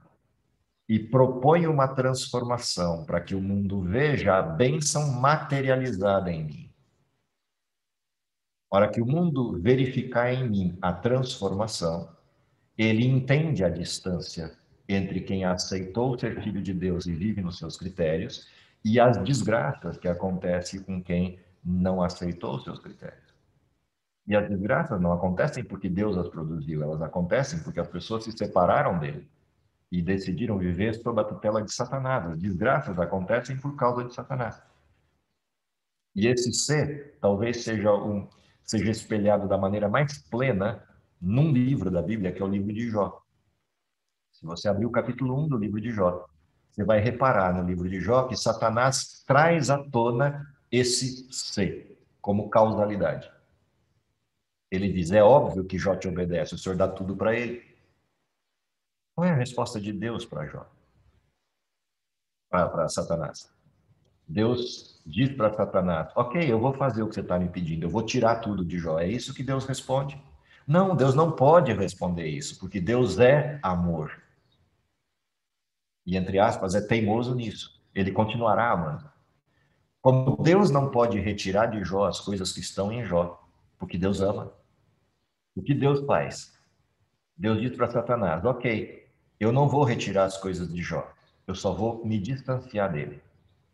Speaker 1: e propõe uma transformação para que o mundo veja a bênção materializada em mim. hora que o mundo verificar em mim a transformação, ele entende a distância entre quem aceitou ser filho de Deus e vive nos seus critérios e as desgraças que acontecem com quem não aceitou os seus critérios. E as desgraças não acontecem porque Deus as produziu, elas acontecem porque as pessoas se separaram dele e decidiram viver sob a tutela de Satanás. As desgraças acontecem por causa de Satanás. E esse ser talvez seja espelhado da maneira mais plena num livro da Bíblia, que é o livro de Jó. Se você abrir o capítulo 1 do livro de Jó, você vai reparar no livro de Jó que Satanás traz à tona esse ser como causalidade. Ele diz: é óbvio que Jó te obedece, o Senhor dá tudo para ele. Qual é a resposta de Deus para Jó? Para Satanás? Deus diz para Satanás: ok, eu vou fazer o que você está me pedindo, eu vou tirar tudo de Jó. É isso que Deus responde? Não, Deus não pode responder isso, porque Deus é amor. E, entre aspas, é teimoso nisso. Ele continuará amando. Como Deus não pode retirar de Jó as coisas que estão em Jó, porque Deus ama. O que Deus faz? Deus diz para Satanás: ok, eu não vou retirar as coisas de Jó, eu só vou me distanciar dele.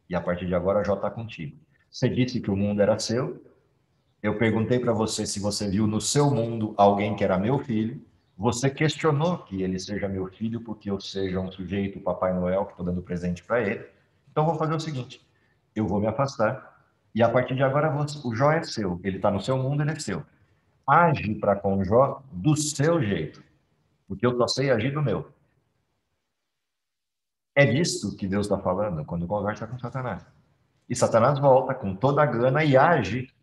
Speaker 1: E a partir de agora, Jó está contigo. Você disse que o mundo era seu. Eu perguntei para você se você viu no seu mundo alguém que era meu filho. Você questionou que ele seja meu filho porque eu seja um sujeito, Papai Noel, que estou dando presente para ele. Então, vou fazer o seguinte: eu vou me afastar. E a partir de agora, o Jó é seu. Ele está no seu mundo, ele é seu. Age para com o Jó do seu jeito, porque eu só sei agir do meu. É disso que Deus está falando quando conversa com Satanás. E Satanás volta com toda a gana e age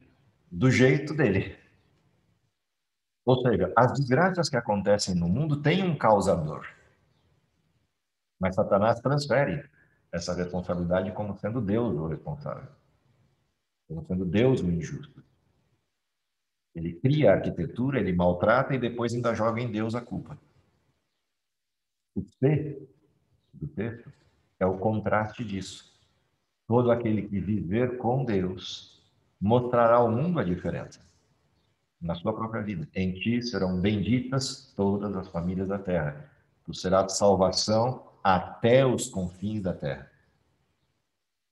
Speaker 1: do jeito dele. Ou seja, as desgraças que acontecem no mundo têm um causador. Mas Satanás transfere essa responsabilidade como sendo Deus o responsável, como sendo Deus o injusto. Ele cria a arquitetura, ele maltrata e depois ainda joga em Deus a culpa. O C do texto é o contraste disso. Todo aquele que viver com Deus mostrará ao mundo a diferença na sua própria vida. Em ti serão benditas todas as famílias da terra. Tu serás salvação até os confins da terra.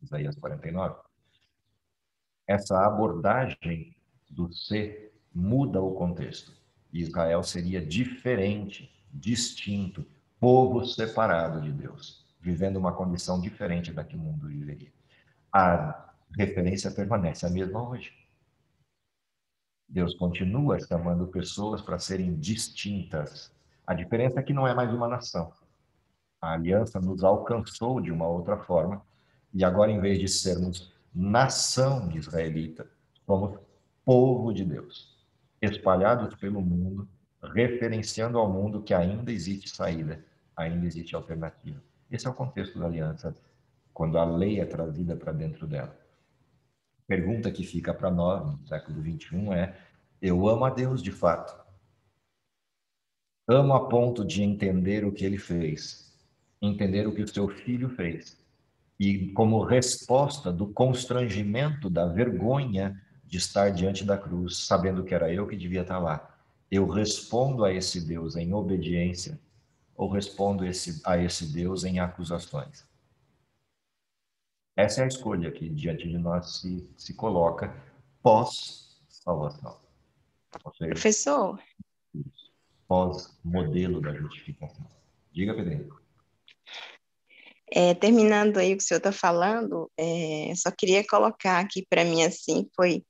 Speaker 1: Isaías 49. Essa abordagem do ser muda o contexto. Israel seria diferente, distinto, povo separado de Deus, vivendo uma condição diferente da que o mundo viveria. A referência permanece a mesma hoje. Deus continua chamando pessoas para serem distintas. A diferença é que não é mais uma nação. A aliança nos alcançou de uma outra forma, e agora, em vez de sermos nação israelita, somos povo de Deus, espalhados pelo mundo, referenciando ao mundo que ainda existe saída, ainda existe alternativa. Esse é o contexto da aliança, quando a lei é trazida para dentro dela. A pergunta que fica para nós, no século XXI, é: eu amo a Deus de fato? Amo a ponto de entender o que ele fez, entender o que o seu filho fez, e como resposta do constrangimento, da vergonha de estar diante da cruz, sabendo que era eu que devia estar lá. Eu respondo a esse Deus em obediência ou respondo a esse Deus em acusações? Essa é a escolha que diante de nós se coloca pós-salvação. Ou seja,
Speaker 2: Professor,
Speaker 1: pós-modelo da justificação. Diga, Pedrinho.
Speaker 2: terminando aí o que o senhor está falando, só queria colocar aqui para mim assim, foi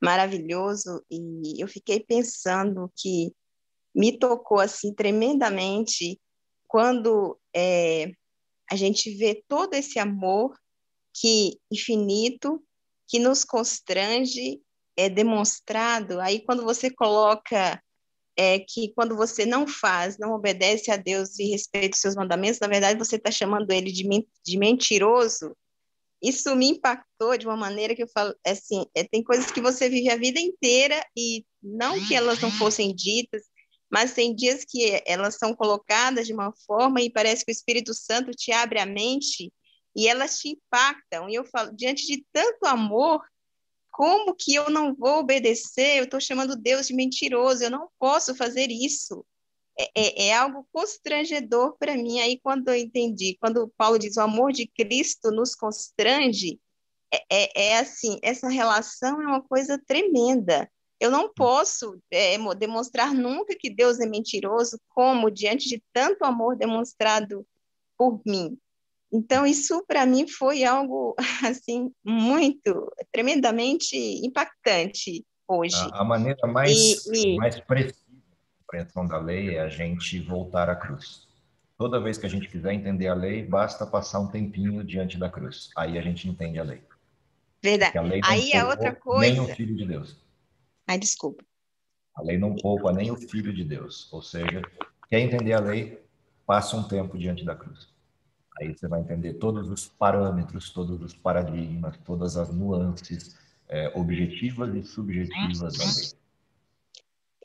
Speaker 2: maravilhoso e eu fiquei pensando que me tocou assim tremendamente quando a gente vê todo esse amor que infinito que nos constrange é demonstrado. Aí quando você coloca que quando você não faz, não obedece a Deus e respeita os seus mandamentos, na verdade você está chamando ele de mentiroso. Isso me impactou de uma maneira que eu falo, assim, tem coisas que você vive a vida inteira e não que elas não fossem ditas, mas tem dias que elas são colocadas de uma forma e parece que o Espírito Santo te abre a mente e elas te impactam. E eu falo, diante de tanto amor, como que eu não vou obedecer? Eu estou chamando Deus de mentiroso, eu não posso fazer isso. É algo constrangedor para mim. Aí, quando eu entendi, quando Paulo diz o amor de Cristo nos constrange, assim, essa relação é uma coisa tremenda. Eu não posso demonstrar nunca que Deus é mentiroso, como diante de tanto amor demonstrado por mim. Então, isso para mim foi algo assim muito, tremendamente impactante hoje.
Speaker 1: A maneira
Speaker 2: E, e
Speaker 1: mais precisa de compreensão da lei é a gente voltar à cruz. Toda vez que a gente quiser entender a lei, basta passar um tempinho diante da cruz. Aí a gente entende a lei.
Speaker 2: verdade.
Speaker 1: Porque a lei não
Speaker 2: Aí a outra
Speaker 1: poupou nem o
Speaker 2: coisa,
Speaker 1: Filho de Deus.
Speaker 2: ai, desculpa.
Speaker 1: A lei não poupa nem o Filho de Deus. Ou seja, quer entender a lei, passa um tempo diante da cruz. Aí você vai entender todos os parâmetros, todos os paradigmas, todas as nuances objetivas e subjetivas da lei.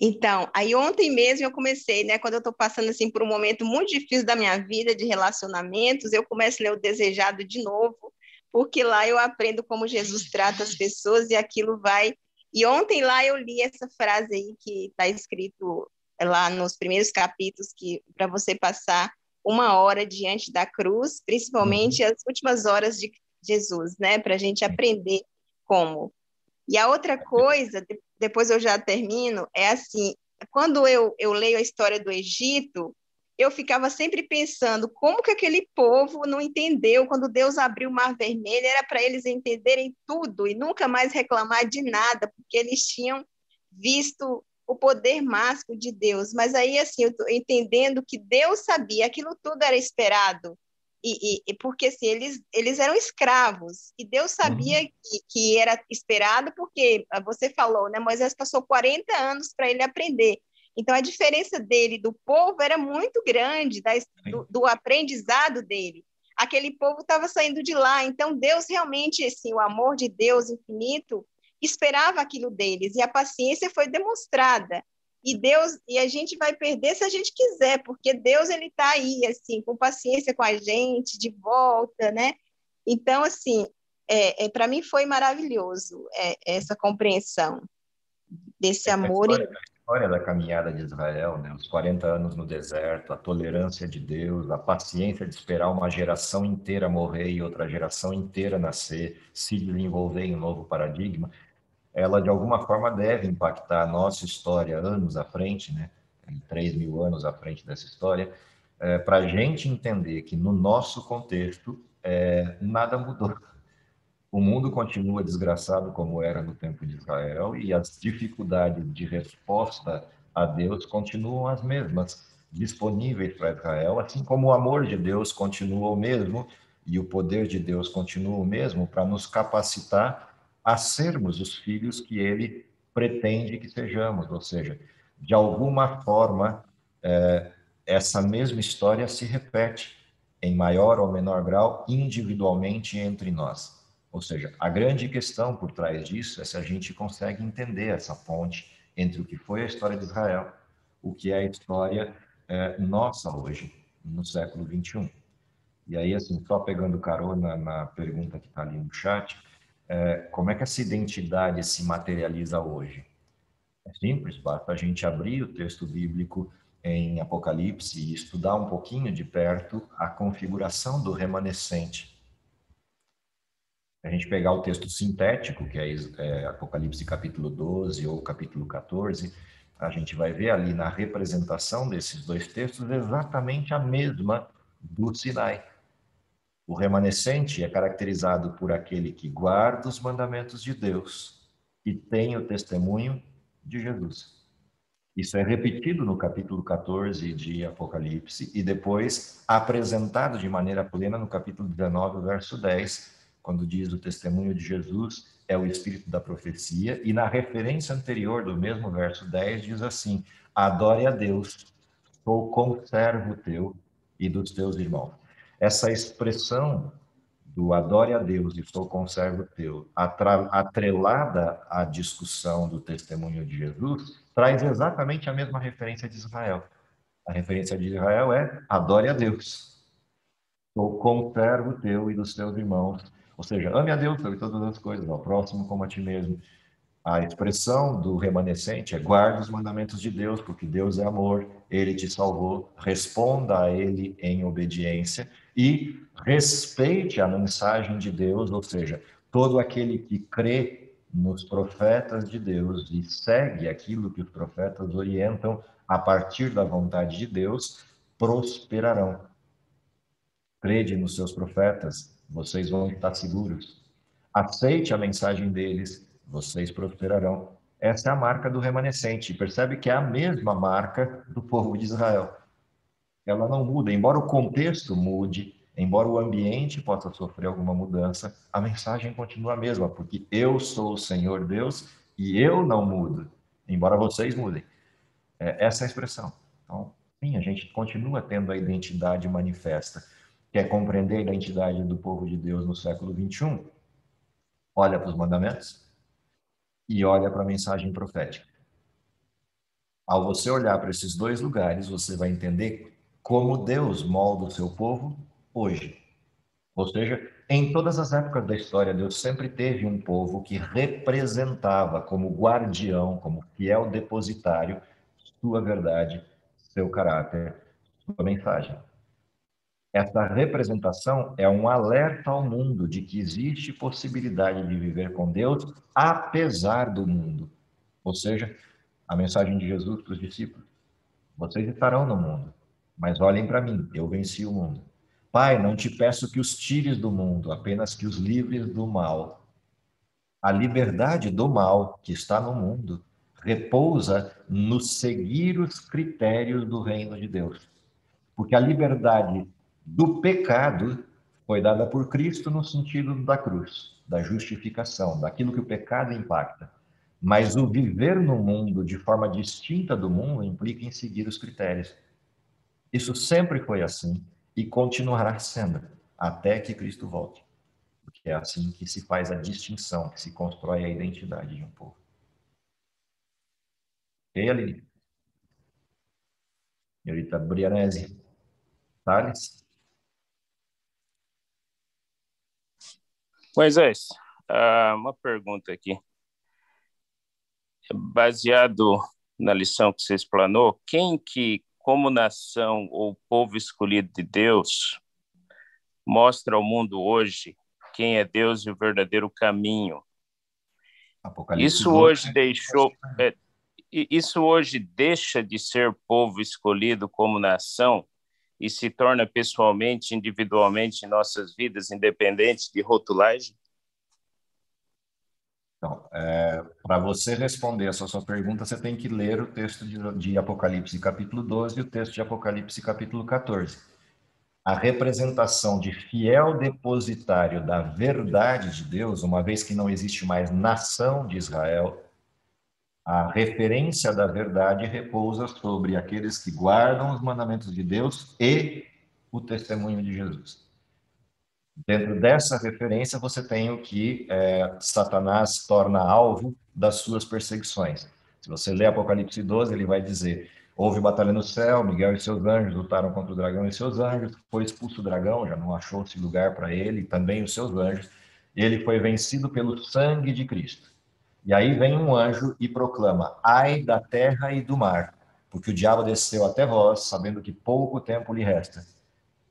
Speaker 2: Então, aí ontem mesmo eu comecei, né, quando eu estou passando assim por um momento muito difícil da minha vida de relacionamentos, eu começo a ler o Desejado de novo, porque lá eu aprendo como Jesus trata as pessoas e aquilo vai. E ontem lá eu li essa frase aí que está escrito lá nos primeiros capítulos que para você passar uma hora diante da cruz,
Speaker 1: Uhum.
Speaker 2: principalmente as últimas horas de Jesus, né, para a gente aprender como. E a outra coisa, depois eu já termino, é assim, quando eu leio a história do Egito, eu ficava sempre pensando como que aquele povo não entendeu quando Deus abriu o Mar Vermelho, era para eles entenderem tudo e nunca mais reclamar de nada, porque eles tinham visto o poder máximo de Deus. Mas aí, assim, eu estou entendendo que Deus sabia, aquilo tudo era esperado. Porque assim, eles eram escravos, e Deus sabia
Speaker 1: Uhum.
Speaker 2: que era esperado, porque você falou, né? Moisés passou 40 anos para ele aprender. Então, a diferença dele do povo era muito grande, do aprendizado dele. Aquele povo estava saindo de lá, então Deus realmente, assim, o amor de Deus infinito, esperava aquilo deles, e a paciência foi demonstrada. E a gente vai perder se a gente quiser, porque Deus ele está aí assim, com paciência com a gente, de volta, né? Então, assim, para mim foi maravilhoso essa compreensão desse
Speaker 1: A
Speaker 2: amor.
Speaker 1: história, a história da caminhada de Israel, né? Os 40 anos no deserto, a tolerância de Deus, a paciência de esperar uma geração inteira morrer e outra geração inteira nascer, se desenvolver em um novo paradigma, ela de alguma forma deve impactar a nossa história anos à frente, né? 3.000 anos à frente dessa história, para a gente entender que no nosso contexto nada mudou. O mundo continua desgraçado como era no tempo de Israel e as dificuldades de resposta a Deus continuam as mesmas, disponíveis para Israel, assim como o amor de Deus continua o mesmo e o poder de Deus continua o mesmo para nos capacitar a sermos os filhos que ele pretende que sejamos, ou seja, de alguma forma, essa mesma história se repete em maior ou menor grau individualmente entre nós. Ou seja, a grande questão por trás disso é se a gente consegue entender essa ponte entre o que foi a história de Israel, o que é a história nossa hoje, no século XXI. E aí, assim, só pegando carona na pergunta que está ali no chat, como é que essa identidade se materializa hoje? É simples, basta a gente abrir o texto bíblico em Apocalipse e estudar um pouquinho de perto a configuração do remanescente. A gente pegar o texto sintético, que é Apocalipse capítulo 12 ou capítulo 14, a gente vai ver ali na representação desses dois textos exatamente a mesma do Sinai. O remanescente é caracterizado por aquele que guarda os mandamentos de Deus e tem o testemunho de Jesus. Isso é repetido no capítulo 14 de Apocalipse e depois apresentado de maneira plena no capítulo 19, verso 10, quando diz o testemunho de Jesus é o espírito da profecia, e na referência anterior do mesmo verso 10 diz assim: adore a Deus, sou conservo teu e dos teus irmãos. Essa expressão do adore a Deus e sou conservo teu, atrelada à discussão do testemunho de Jesus, traz exatamente a mesma referência de Israel. A referência de Israel é adore a Deus, sou conservo teu e dos teus irmãos. Ou seja, ame a Deus sobre todas as coisas, ao próximo como a ti mesmo. A expressão do remanescente é guarde os mandamentos de Deus, porque Deus é amor, Ele te salvou, responda a Ele em obediência e respeite a mensagem de Deus, ou seja, todo aquele que crê nos profetas de Deus e segue aquilo que os profetas orientam a partir da vontade de Deus, prosperarão. Crede nos seus profetas, vocês vão estar seguros. Aceite a mensagem deles, vocês prosperarão. Essa é a marca do remanescente. Percebe que é a mesma marca do povo de Israel. Ela não muda, embora o contexto mude, embora o ambiente possa sofrer alguma mudança, a mensagem continua a mesma, porque eu sou o Senhor Deus e eu não mudo, embora vocês mudem. Essa é a expressão. Então, sim, a gente continua tendo a identidade manifesta. Quer compreender a identidade do povo de Deus no século XXI? Olha para os mandamentos e olha para a mensagem profética. Ao você olhar para esses dois lugares, você vai entender como Deus molda o seu povo hoje. Ou seja, em todas as épocas da história, Deus sempre teve um povo que representava como guardião, como fiel depositário, sua verdade, seu caráter, sua mensagem. Essa representação é um alerta ao mundo de que existe possibilidade de viver com Deus apesar do mundo. Ou seja, a mensagem de Jesus para os discípulos: vocês estarão no mundo, mas olhem para mim, eu venci o mundo. Pai, não te peço que os tires do mundo, apenas que os livres do mal. A liberdade do mal que está no mundo repousa no seguir os critérios do reino de Deus. Porque a liberdade do pecado foi dada por Cristo no sentido da cruz, da justificação, daquilo que o pecado impacta. Mas o viver no mundo de forma distinta do mundo implica em seguir os critérios. Isso sempre foi assim e continuará sendo, até que Cristo volte. Porque é assim que se faz a distinção, que se constrói a identidade de um povo. E aí, Aline? Senhorita Brianese Salles?
Speaker 3: Moisés, uma pergunta aqui. Baseado na lição que você explanou, quem que, como nação ou povo escolhido de Deus, mostra ao mundo hoje quem é Deus e o verdadeiro caminho?
Speaker 1: Apocalipse
Speaker 3: Isso
Speaker 1: 12,
Speaker 3: hoje isso hoje deixa de ser povo escolhido como nação e se torna pessoalmente, individualmente em nossas vidas, independente de rotulagem?
Speaker 1: Então, para você responder essa sua pergunta, você tem que ler o texto de Apocalipse capítulo 12 e o texto de Apocalipse capítulo 14. A representação de fiel depositário da verdade de Deus, uma vez que não existe mais nação de Israel, a referência da verdade repousa sobre aqueles que guardam os mandamentos de Deus e o testemunho de Jesus. Dentro dessa referência, você tem o que Satanás torna alvo das suas perseguições. Se você lê Apocalipse 12, ele vai dizer: houve batalha no céu, Miguel e seus anjos lutaram contra o dragão e seus anjos, foi expulso o dragão, já não achou-se lugar para ele, também os seus anjos, ele foi vencido pelo sangue de Cristo. E aí vem um anjo e proclama: ai da terra e do mar, porque o diabo desceu até vós, sabendo que pouco tempo lhe resta.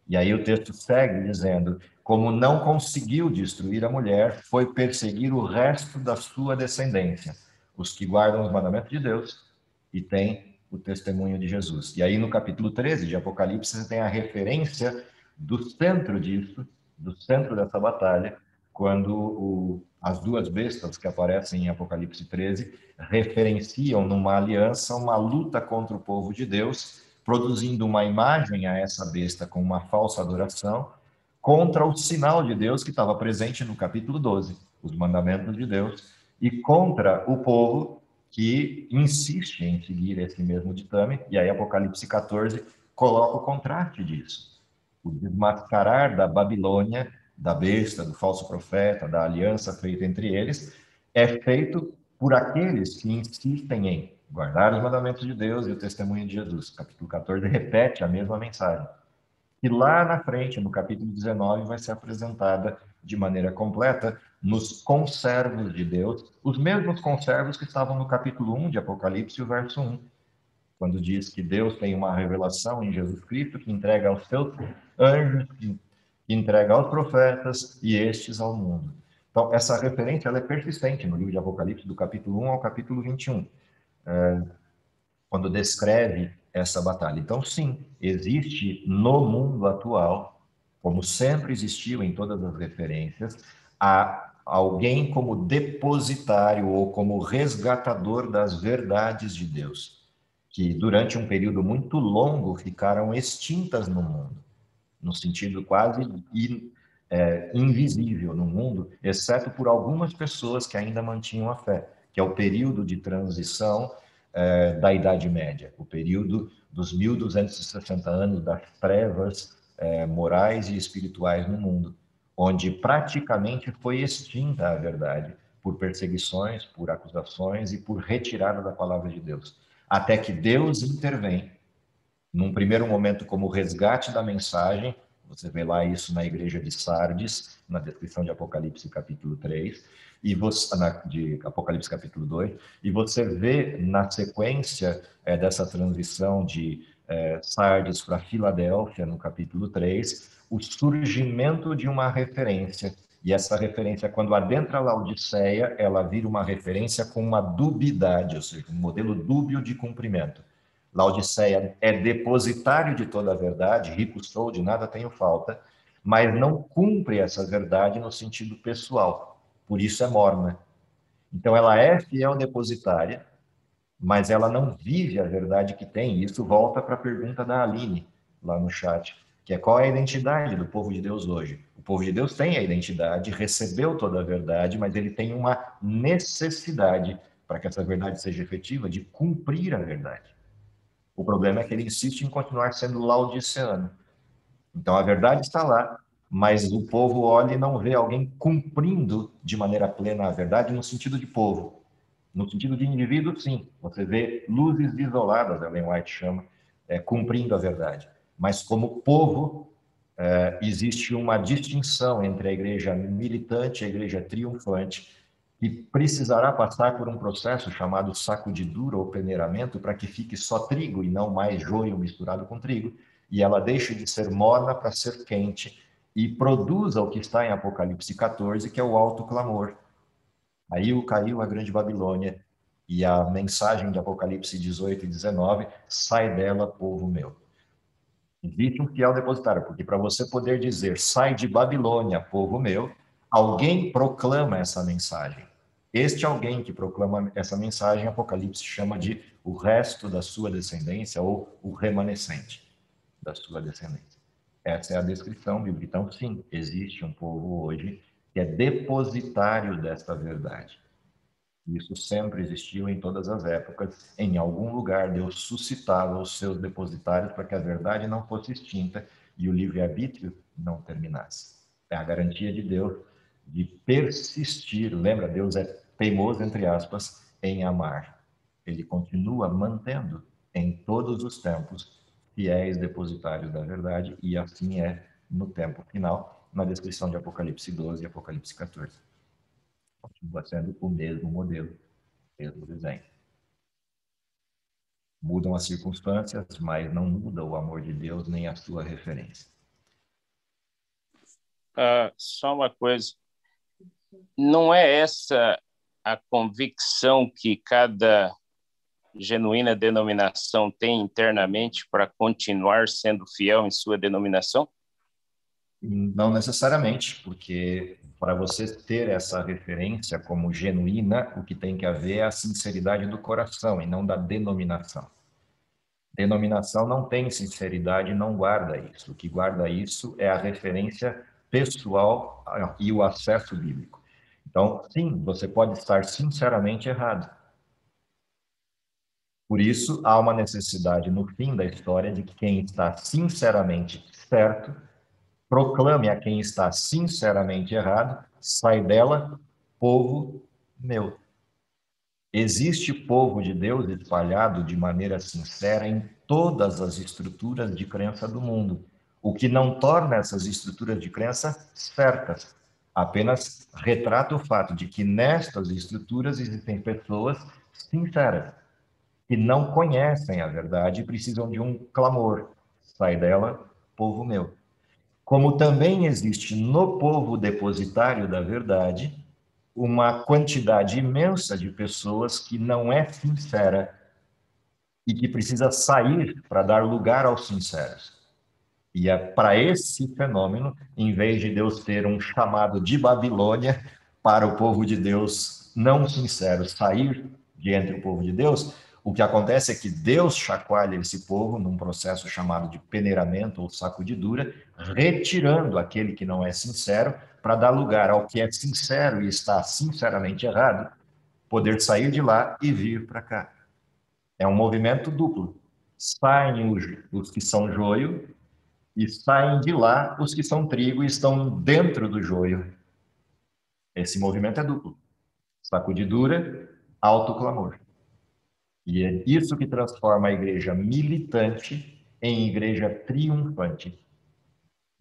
Speaker 1: E aí o texto segue dizendo: como não conseguiu destruir a mulher, foi perseguir o resto da sua descendência, os que guardam os mandamentos de Deus e têm o testemunho de Jesus. E aí no capítulo 13 de Apocalipse você tem a referência do centro disso, do centro dessa batalha, quando as duas bestas que aparecem em Apocalipse 13 referenciam numa aliança uma luta contra o povo de Deus, produzindo uma imagem a essa besta com uma falsa adoração, contra o sinal de Deus que estava presente no capítulo 12, os mandamentos de Deus, e contra o povo que insiste em seguir esse mesmo ditame, e aí Apocalipse 14 coloca o contraste disso. O desmascarar da Babilônia, da besta, do falso profeta, da aliança feita entre eles, é feito por aqueles que insistem em guardar os mandamentos de Deus e o testemunho de Jesus. Capítulo 14 repete a mesma mensagem. E lá na frente, no capítulo 19, vai ser apresentada de maneira completa nos conservos de Deus, os mesmos conservos que estavam no capítulo 1 de Apocalipse, o verso 1, quando diz que Deus tem uma revelação em Jesus Cristo que entrega aos seus anjos, que entrega aos profetas e estes ao mundo. Então, essa referência ela é persistente no livro de Apocalipse, do capítulo 1 ao capítulo 21, quando descreve essa batalha. Então, sim, existe no mundo atual, como sempre existiu em todas as referências, alguém como depositário ou como resgatador das verdades de Deus, que durante um período muito longo ficaram extintas no mundo, no sentido quase invisível no mundo, exceto por algumas pessoas que ainda mantinham a fé, que é o período de transição da Idade Média, o período dos 1260 anos das trevas morais e espirituais no mundo, onde praticamente foi extinta a verdade por perseguições, por acusações e por retirada da palavra de Deus. Até que Deus intervém, num primeiro momento como resgate da mensagem, você vê lá isso na igreja de Sardes, na descrição de Apocalipse capítulo 3, de Apocalipse capítulo 2, e você vê na sequência dessa transição de Sardes para Filadélfia, no capítulo 3, o surgimento de uma referência. E essa referência, quando adentra a Laodiceia, ela vira uma referência com uma dubidade, ou seja, um modelo dúbio de cumprimento. Laodiceia é depositário de toda a verdade, rico sou, de nada tenho falta, mas não cumpre essa verdade no sentido pessoal, por isso é morna. Então ela é fiel depositária, mas ela não vive a verdade que tem. Isso volta para a pergunta da Aline, lá no chat, que é qual é a identidade do povo de Deus hoje? O povo de Deus tem a identidade, recebeu toda a verdade, mas ele tem uma necessidade, para que essa verdade seja efetiva, de cumprir a verdade. O problema é que ele insiste em continuar sendo laodiceano. Então, a verdade está lá, mas o povo olha e não vê alguém cumprindo de maneira plena a verdade no sentido de povo. No sentido de indivíduo, sim. Você vê luzes isoladas, Ellen White chama, cumprindo a verdade. Mas como povo, existe uma distinção entre a igreja militante e a igreja triunfante, que precisará passar por um processo chamado sacudidura ou peneiramento para que fique só trigo e não mais joio misturado com trigo, e ela deixe de ser morna para ser quente e produza o que está em Apocalipse 14, que é o alto clamor. Aí caiu a grande Babilônia, e a mensagem de Apocalipse 18 e 19, sai dela, povo meu. Existe um fiel depositário, porque para você poder dizer, sai de Babilônia, povo meu, alguém proclama essa mensagem. Este alguém que proclama essa mensagem, Apocalipse chama de o resto da sua descendência, ou o remanescente da sua descendência. Essa é a descrição bíblica. Então, sim, existe um povo hoje que é depositário desta verdade. Isso sempre existiu em todas as épocas. Em algum lugar, Deus suscitava os seus depositários para que a verdade não fosse extinta e o livre-arbítrio não terminasse. É a garantia de Deus de persistir. Lembra, Deus é teimoso, entre aspas, em amar. Ele continua mantendo em todos os tempos fiéis depositários da verdade, e assim é no tempo final, na descrição de Apocalipse 12 e Apocalipse 14. Continua sendo o mesmo modelo, o mesmo desenho. Mudam as circunstâncias, mas não muda o amor de Deus nem a sua referência.
Speaker 3: Só uma coisa, não é essa a convicção que cada genuína denominação tem internamente para continuar sendo fiel em sua denominação?
Speaker 1: Não necessariamente, porque para você ter essa referência como genuína, o que tem que haver é a sinceridade do coração e não da denominação. Denominação não tem sinceridade e não guarda isso. O que guarda isso é a referência pessoal e o acesso bíblico. Então, sim, você pode estar sinceramente errado. Por isso, há uma necessidade no fim da história de que quem está sinceramente certo proclame a quem está sinceramente errado, sai dela, povo meu. Existe povo de Deus espalhado de maneira sincera em todas as estruturas de crença do mundo, o que não torna essas estruturas de crença certas. Apenas retrata o fato de que nestas estruturas existem pessoas sinceras, que não conhecem a verdade e precisam de um clamor. Sai dela, povo meu. Como também existe no povo depositário da verdade uma quantidade imensa de pessoas que não é sincera e que precisa sair para dar lugar aos sinceros. E é para esse fenômeno, em vez de Deus ter um chamado de Babilônia para o povo de Deus não sincero sair de entre o povo de Deus, o que acontece é que Deus chacoalha esse povo num processo chamado de peneiramento ou sacudidura, retirando aquele que não é sincero para dar lugar ao que é sincero e está sinceramente errado, poder sair de lá e vir para cá. É um movimento duplo. Saem os que são joio e saem de lá os que são trigo e estão dentro do joio. Esse movimento é duplo. Sacudidura, autoclamor. E é isso que transforma a igreja militante em igreja triunfante.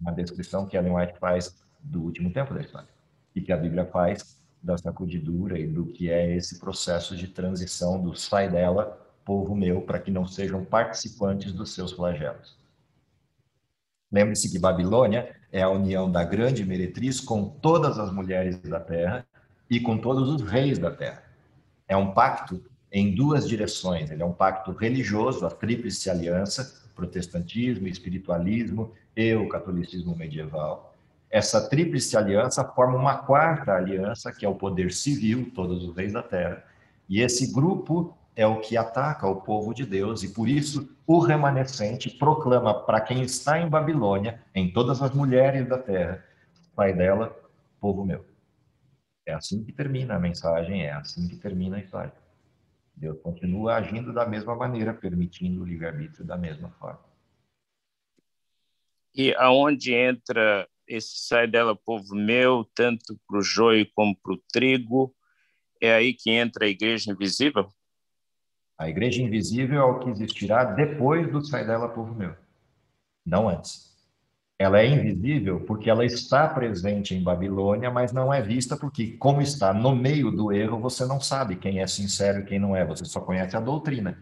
Speaker 1: Uma descrição que Ellen White faz do último tempo da história. E que a Bíblia faz da sacudidura e do que é esse processo de transição do sai dela, povo meu, para que não sejam participantes dos seus flagelos. Lembre-se que Babilônia é a união da grande meretriz com todas as mulheres da terra e com todos os reis da terra. É um pacto em duas direções. Ele é um pacto religioso, a tríplice aliança, protestantismo, espiritualismo e o catolicismo medieval. Essa tríplice aliança forma uma quarta aliança, que é o poder civil, todos os reis da terra. E esse grupo é o que ataca o povo de Deus, e por isso o remanescente proclama para quem está em Babilônia, em todas as mulheres da terra, sai dela, povo meu. É assim que termina a mensagem, é assim que termina a história. Deus continua agindo da mesma maneira, permitindo o livre-arbítrio da mesma forma.
Speaker 3: E aonde entra esse sai dela, povo meu, tanto para o joio como para o trigo, é aí que entra a igreja invisível?
Speaker 1: A igreja invisível é o que existirá depois do sai dela, povo meu, não antes. Ela é invisível porque ela está presente em Babilônia, mas não é vista porque, como está no meio do erro, você não sabe quem é sincero e quem não é, você só conhece a doutrina.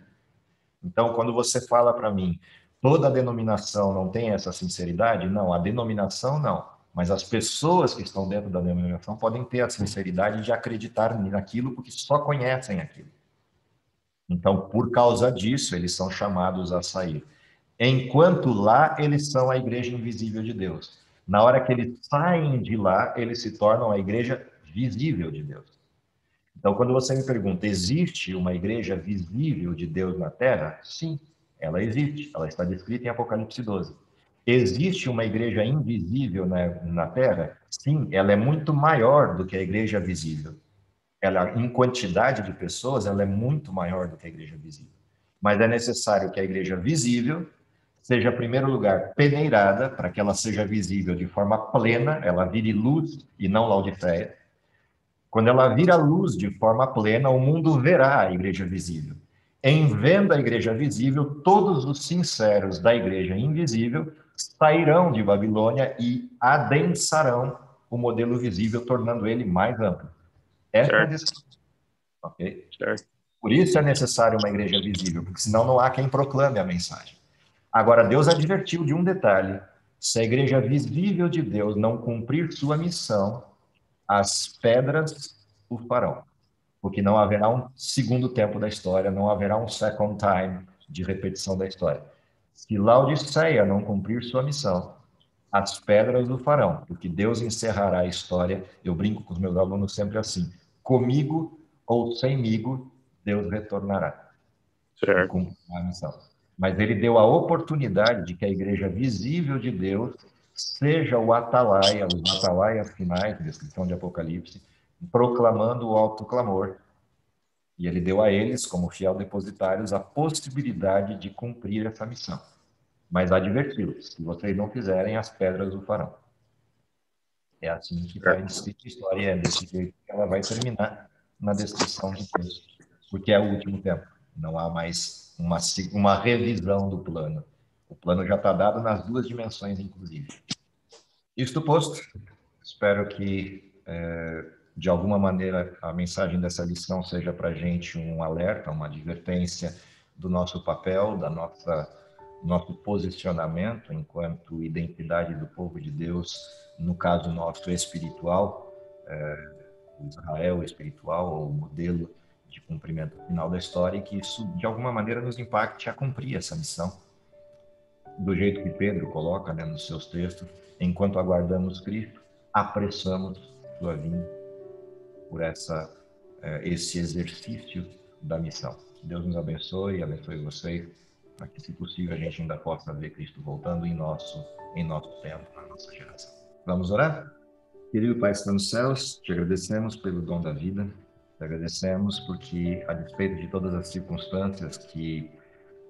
Speaker 1: Então, quando você fala para mim, toda denominação não tem essa sinceridade? Não, a denominação não. Mas as pessoas que estão dentro da denominação podem ter a sinceridade de acreditar naquilo porque só conhecem aquilo. Então, por causa disso, eles são chamados a sair. Enquanto lá, eles são a igreja invisível de Deus. Na hora que eles saem de lá, eles se tornam a igreja visível de Deus. Então, quando você me pergunta, existe uma igreja visível de Deus na Terra? Sim, ela existe. Ela está descrita em Apocalipse 12. Existe uma igreja invisível na Terra? Sim, ela é muito maior do que a igreja visível. Ela, em quantidade de pessoas, ela é muito maior do que a igreja visível. Mas é necessário que a igreja visível seja, em primeiro lugar, peneirada, para que ela seja visível de forma plena, ela vire luz e não Laodiceia. Quando ela vira luz de forma plena, o mundo verá a igreja visível. Em vendo a igreja visível, todos os sinceros da igreja invisível sairão de Babilônia e adensarão o modelo visível, tornando ele mais amplo. Essa é a descrição. Okay? Por isso é necessário uma igreja visível, porque senão não há quem proclame a mensagem. Agora, Deus advertiu de um detalhe: se a igreja visível de Deus não cumprir sua missão, as pedras o farão, porque não haverá um segundo tempo da história, não haverá um second time de repetição da história. Se Laodiceia não cumprir sua missão, as pedras o farão, porque Deus encerrará a história. Eu brinco com os meus alunos sempre assim: comigo ou semigo, Deus retornará.
Speaker 3: Certo.
Speaker 1: E cumprirá a missão. Mas ele deu a oportunidade de que a igreja visível de Deus seja o atalaia, os atalaias finais, descrição de Apocalipse, proclamando o alto clamor. E ele deu a eles, como fiel depositários, a possibilidade de cumprir essa missão. Mas adverti-los: se vocês não fizerem, as pedras o farão. É assim que está escrita a história, é desse jeito que ela vai terminar na descrição do texto, porque é o último tempo. Não há mais uma revisão do plano. O plano já está dado nas duas dimensões, inclusive. Isto posto, Espero que, de alguma maneira, a mensagem dessa lição seja para a gente um alerta, uma advertência do nosso papel, nosso posicionamento enquanto identidade do povo de Deus, no caso nosso espiritual, o Israel espiritual, ou o modelo de cumprimento final da história, e que isso, de alguma maneira, nos impacte a cumprir essa missão. Do jeito que Pedro coloca, né, nos seus textos, enquanto aguardamos Cristo, apressamos sua vinda por esse exercício da missão. Deus nos abençoe vocês, para que, se possível, a gente ainda possa ver Cristo voltando em nosso tempo, na nossa geração. Vamos orar? Querido Pai que está nos céus, te agradecemos pelo dom da vida, te agradecemos porque, a despeito de todas as circunstâncias que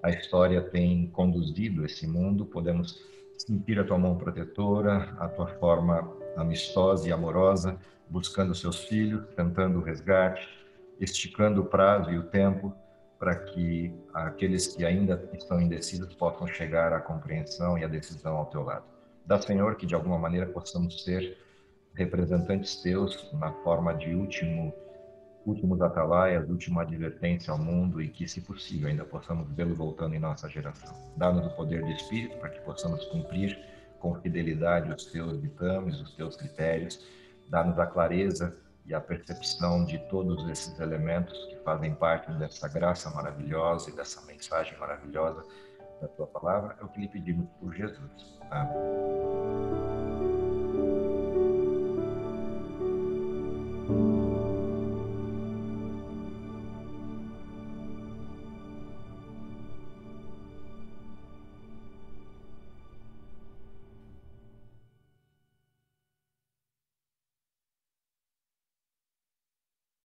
Speaker 1: a história tem conduzido esse mundo, podemos sentir a tua mão protetora, a tua forma amistosa e amorosa, buscando seus filhos, tentando o resgate, esticando o prazo e o tempo para que aqueles que ainda estão indecisos possam chegar à compreensão e à decisão ao teu lado. Dá, Senhor, que de alguma maneira possamos ser representantes teus na forma de últimos atalaias, última advertência ao mundo, e que, se possível, ainda possamos vê-lo voltando em nossa geração. Dá-nos o poder do Espírito para que possamos cumprir com fidelidade os teus ditames, os teus critérios. Dá-nos a clareza e a percepção de todos esses elementos que fazem parte dessa graça maravilhosa e dessa mensagem maravilhosa da tua palavra. É o que lhe pedimos por Jesus. Amém.